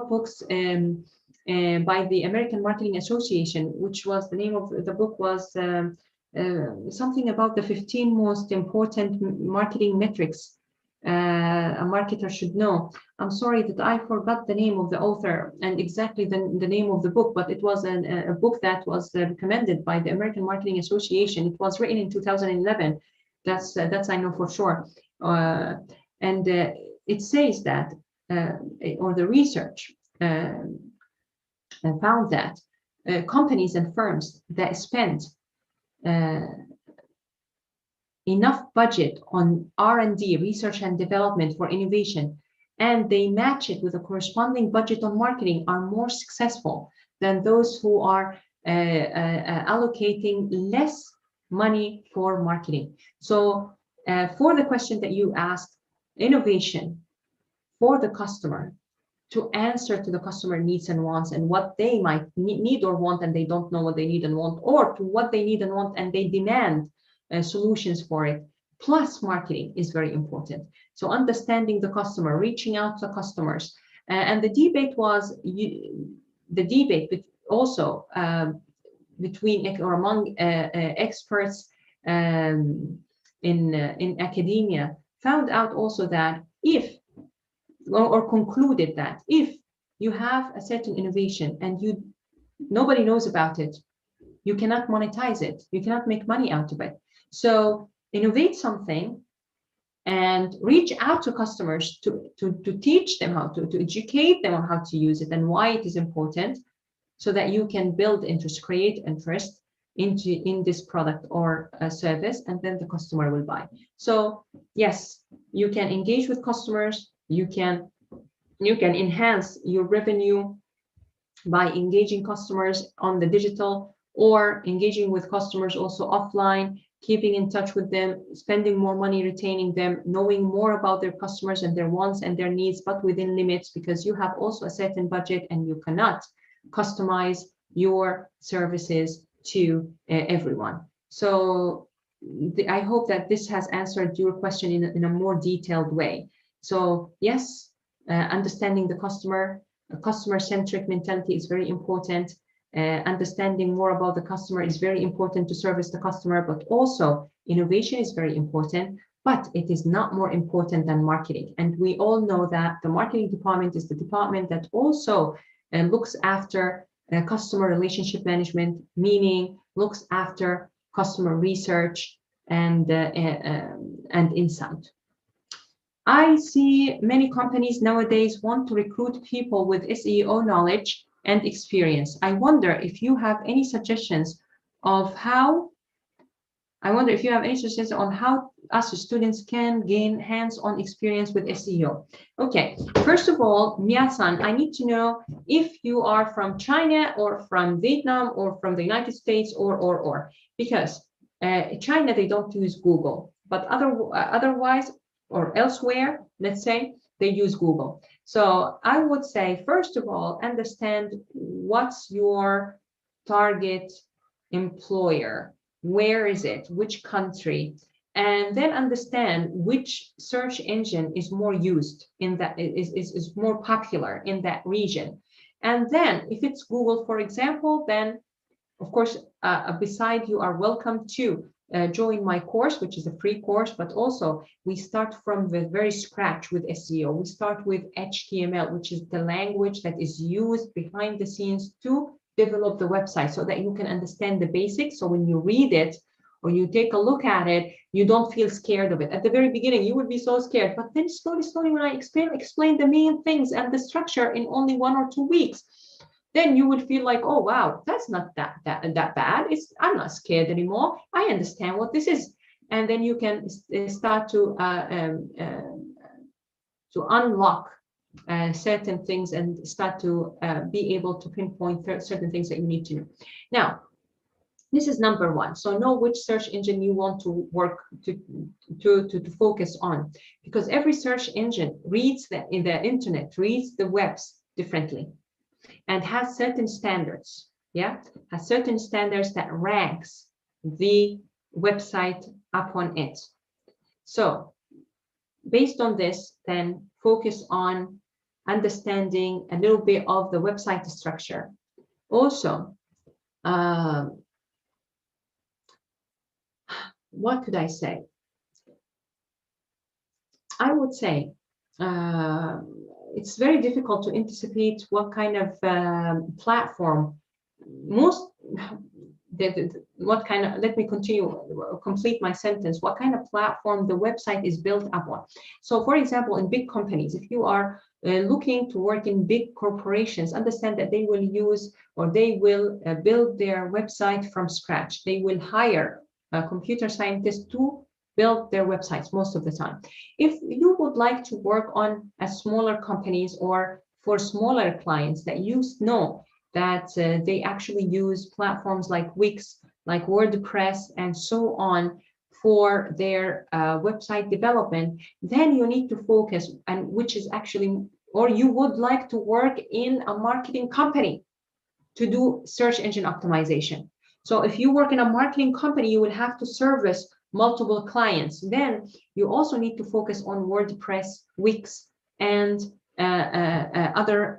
books by the American Marketing Association, which was the name of the book was something about the 15 most important marketing metrics a marketer should know. I'm sorry that I forgot the name of the author and exactly the name of the book, but it was a book that was recommended by the American Marketing Association. It was written in 2011. That's I know for sure. And it says that, or the research found that companies and firms that spend enough budget on R&D, research and development for innovation, and they match it with a corresponding budget on marketing are more successful than those who are allocating less money for marketing. So for the question that you asked, innovation for the customer, to answer to the customer needs and wants and what they might need or want and they don't know what they need and want, or to what they need and want and they demand solutions for it, plus marketing is very important. So understanding the customer, reaching out to customers, and the debate was also between or among experts in academia found out also that if or concluded that if you have a certain innovation and nobody knows about it, you cannot monetize it, you cannot make money out of it. So innovate something and reach out to customers to teach them how to educate them on how to use it and why it is important, so that you can build interest, create interest in this product or service, and then the customer will buy. So yes, you can engage with customers, you can enhance your revenue by engaging customers on the digital, or engaging with customers also offline, keeping in touch with them, spending more money retaining them, knowing more about their customers and their wants and their needs, but within limits, because you have also a certain budget and you cannot customize your services to everyone. So I hope that this has answered your question in a more detailed way. So yes, understanding the customer, a customer-centric mentality is very important. Understanding more about the customer is very important to service the customer, but also innovation is very important, but it is not more important than marketing. And we all know that the marketing department is the department that also looks after customer relationship management, meaning looks after customer research and insight. I see many companies nowadays want to recruit people with SEO knowledge and experience. I wonder if you have any suggestions on how us students can gain hands-on experience with SEO. Okay, first of all, Mia-san, I need to know if you are from China or from Vietnam or from the United States or because China, they don't use Google, but otherwise or elsewhere, let's say, they use Google. So I would say, first of all, understand what's your target employer, where is it, which country, and then understand which search engine is more used in that, is more popular in that region. And then if it's Google, for example, then of course, beside you are welcome to join my course, which is a free course, but also we start from the very scratch with SEO. We start with HTML, which is the language that is used behind the scenes to develop the website so that you can understand the basics. So when you read it or you take a look at it, you don't feel scared of it. At the very beginning, you would be so scared, but then slowly, when I explain the main things and the structure in only 1 or 2 weeks, then you would feel like, oh wow, that's not that bad. I'm not scared anymore. I understand what this is, and then you can start to unlock certain things and start to be able to pinpoint certain things that you need to know. Now, this is number one. So know which search engine you want to work to focus on, because every search engine reads the internet, reads the webs differently, and has certain standards, has certain standards that ranks the website upon it. So based on this, then focus on understanding a little bit of the website structure. Also, what could I say? I would say it's very difficult to anticipate what kind of platform let me complete my sentence. What kind of platform the website is built upon. So for example, in big companies, if you are looking to work in big corporations, understand that they will use, or they will build their website from scratch. They will hire computer scientists to build their websites most of the time. If you would like to work on a smaller companies or for smaller clients that you know that they actually use platforms like Wix, like WordPress, and so on for their website development, then you need to focus, and which is actually, or you would like to work in a marketing company to do search engine optimization. So if you work in a marketing company, you will have to service multiple clients. Then you also need to focus on WordPress, Wix, and other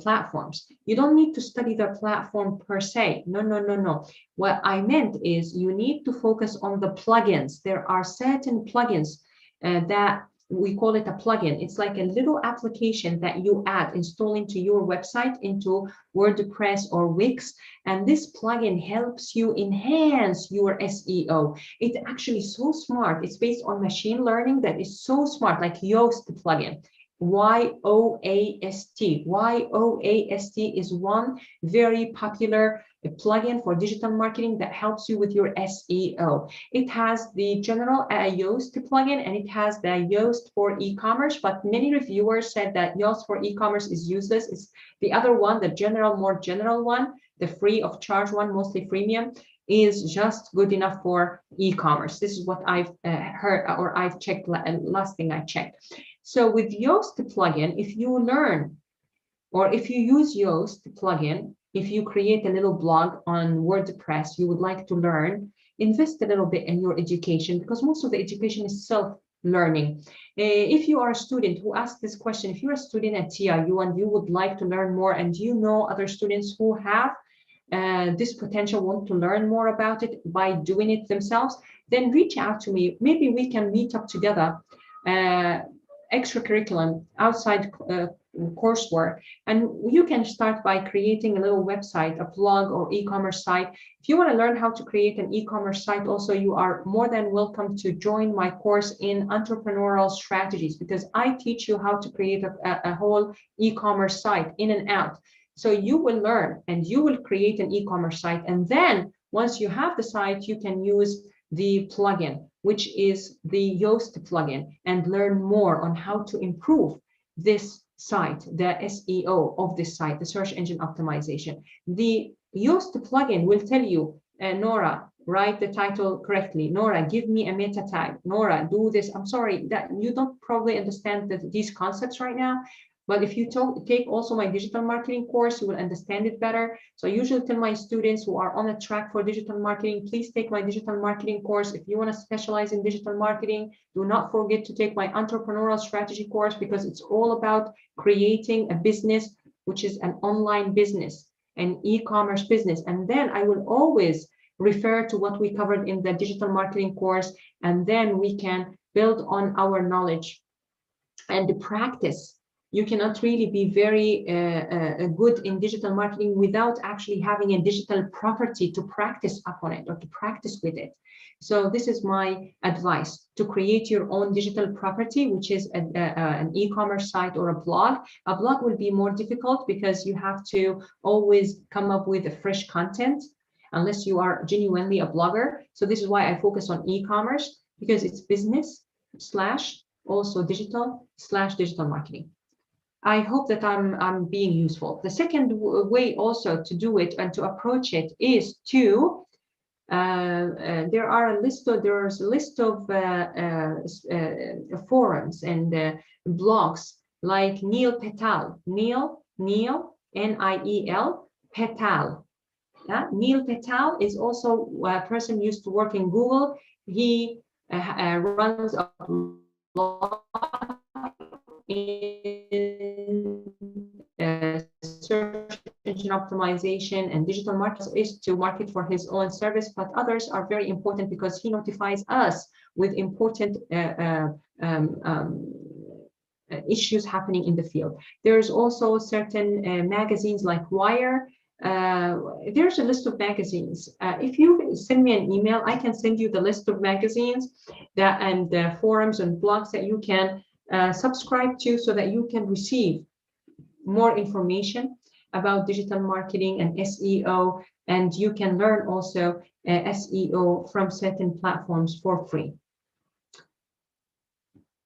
platforms. You don't need to study the platform per se. No. What I meant is you need to focus on the plugins. There are certain plugins that we call it a plugin. It's like a little application that you install into your website, into WordPress or Wix, and this plugin helps you enhance your SEO. It's actually so smart. It's based on machine learning that is so smart, like Yoast plugin. YOAST. YOAST is one very popular plugin for digital marketing that helps you with your SEO. It has the general Yoast plugin, and it has the Yoast for e-commerce, but many reviewers said that Yoast for e-commerce is useless. It's the other one, the more general one, the free of charge one, mostly freemium, is just good enough for e-commerce. This is what I've heard, or I've checked, last thing I checked. So with Yoast plugin, if you learn, or if you use Yoast plugin, if you create a little blog on WordPress, you would like to learn, invest a little bit in your education, because most of the education is self-learning. If you are a student who asked this question, if you're a student at TIU and you would like to learn more, and you know other students who have this potential, want to learn more about it by doing it themselves, then reach out to me. Maybe we can meet up together, extracurriculum, outside coursework, and you can start by creating a little website, a blog or e-commerce site. If you want to learn how to create an e-commerce site, also you are more than welcome to join my course in entrepreneurial strategies, because I teach you how to create a whole e-commerce site in and out. So you will learn and you will create an e-commerce site, and then once you have the site, you can use the plugin, which is the Yoast plugin, and learn more on how to improve this site, the SEO of this site, the search engine optimization. The Yoast plugin will tell you, Nora, write the title correctly. Nora, give me a meta tag. Nora, do this. I'm sorry that you don't probably understand these concepts right now, but if you take also my digital marketing course, you will understand it better. So I usually tell my students who are on a track for digital marketing, please take my digital marketing course. If you want to specialize in digital marketing, do not forget to take my entrepreneurial strategy course, because it's all about creating a business which is an online business, an e-commerce business. And then I will always refer to what we covered in the digital marketing course, and then we can build on our knowledge and the practice. You cannot really be very good in digital marketing without actually having a digital property to practice upon it or to practice with it. So this is my advice, to create your own digital property, which is an e-commerce site or a blog. A blog will be more difficult because you have to always come up with a fresh content unless you are genuinely a blogger. So this is why I focus on e-commerce, because it's business slash also digital slash digital marketing. I hope that I'm being useful. The second way also to do it and to approach it is to there's a list of forums and blogs like Neil Patel, Neil N-I-E-L Patel. Neil Patel is also a person used to work in Google. He runs a blog in search engine optimization and digital marketing, is to market for his own service, but others are very important because he notifies us with important issues happening in the field. There's also certain magazines like Wire. There's a list of magazines. If you send me an email, I can send you the list of magazines that and forums and blogs that you can subscribe to, so that you can receive more information about digital marketing and SEO, and you can learn also SEO from certain platforms for free.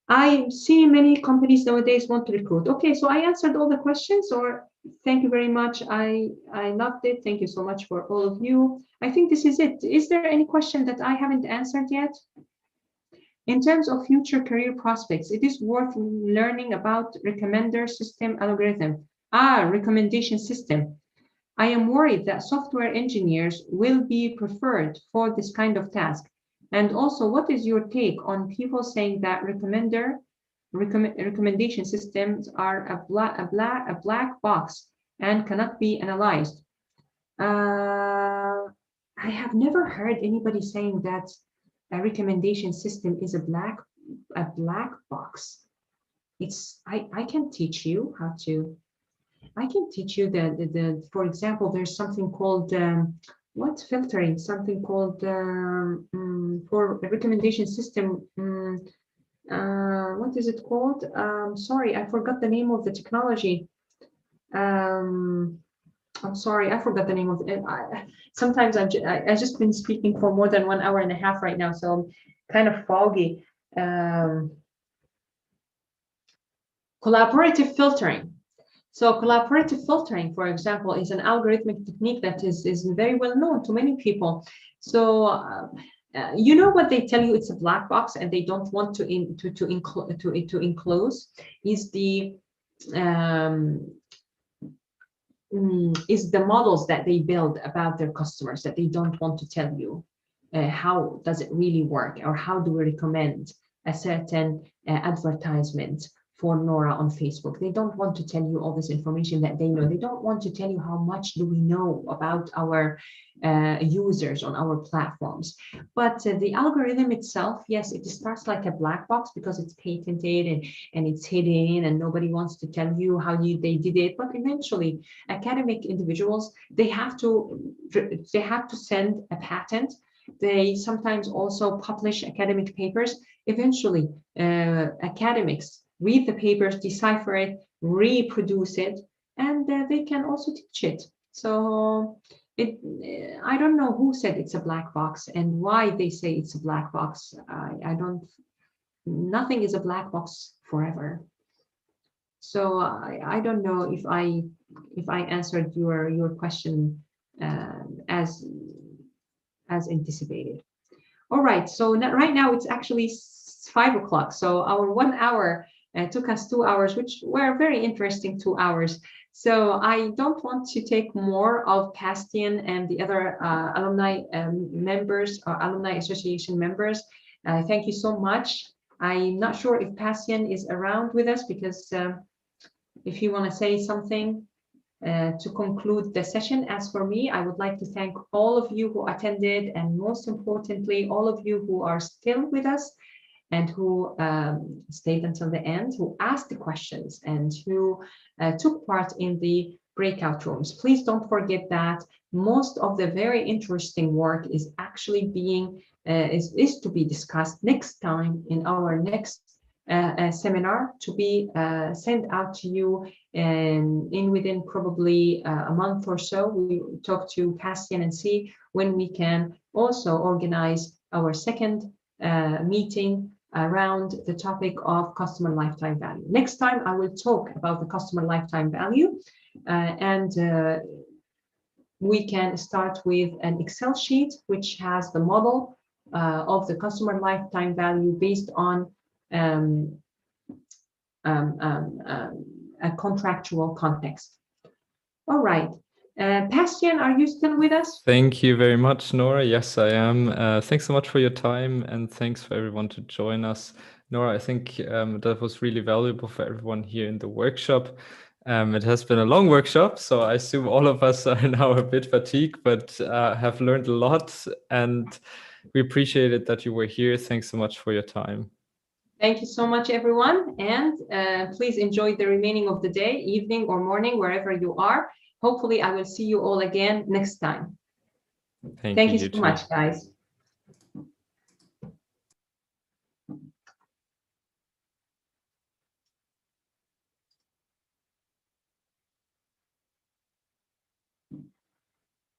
I see many companies nowadays want to recruit. Okay, so I answered all the questions, or thank you very much. I loved it. Thank you so much for all of you. I think this is it. Is there any question that I haven't answered yet? In terms of future career prospects, it is worth learning about recommender system algorithm. Recommendation system. I am worried that software engineers will be preferred for this kind of task. And also, what is your take on people saying that recommendation systems are a black box and cannot be analyzed? I have never heard anybody saying that a recommendation system is a black box. I can teach you how to. I can teach you the for example, there's something called what filtering, something called for a recommendation system. What is it called? Sorry, I forgot the name of the technology. I'm sorry, I forgot the name of it. Sometimes I've just been speaking for more than 1 hour and a half right now, so I'm kind of foggy. Collaborative filtering. So collaborative filtering, for example, is an algorithmic technique that is very well known to many people. So you know what they tell you, it's a black box, and they don't want to enclose is the models that they build about their customers, that they don't want to tell you how does it really work, or how do we recommend a certain advertisement for Nora on Facebook. They don't want to tell you all this information that they know. They don't want to tell you how much do we know about our users on our platforms. But the algorithm itself, yes, it starts like a black box because it's patented and it's hidden, and nobody wants to tell you how they did it. But eventually, academic individuals, they have to send a patent. They sometimes also publish academic papers. Eventually, academics read the papers, decipher it, reproduce it, and they can also teach it. So I don't know who said it's a black box and why they say it's a black box. Nothing is a black box forever. So I don't know if I answered your question as anticipated. All right, so right now it's actually 5 o'clock. So our 1 hour took us 2 hours, which were very interesting 2 hours. So I don't want to take more of Pastian and the other alumni members or alumni association members. Thank you so much. I'm not sure if Pastian is around with us, because if you want to say something, to conclude the session, as for me, I would like to thank all of you who attended, and most importantly, all of you who are still with us and who stayed until the end, who asked the questions, and who took part in the breakout rooms. Please don't forget that most of the very interesting work is actually being is to be discussed next time in our next seminar, to be sent out to you in within probably a month or so. We talk to Cassian and see when we can also organize our second meeting around the topic of customer lifetime value. Next time, I will talk about the customer lifetime value, and we can start with an Excel sheet which has the model of the customer lifetime value based on a contractual context. All right. Bastian, are you still with us? Thank you very much, Nora. Yes, I am. Thanks so much for your time, and thanks for everyone to join us. Nora, I think that was really valuable for everyone here in the workshop. It has been a long workshop, so I assume all of us are now a bit fatigued, but have learned a lot, and we appreciate it that you were here. Thanks so much for your time. Thank you so much, everyone. And please enjoy the remaining of the day, evening or morning, wherever you are. Hopefully, I will see you all again next time. Thank you so much, guys.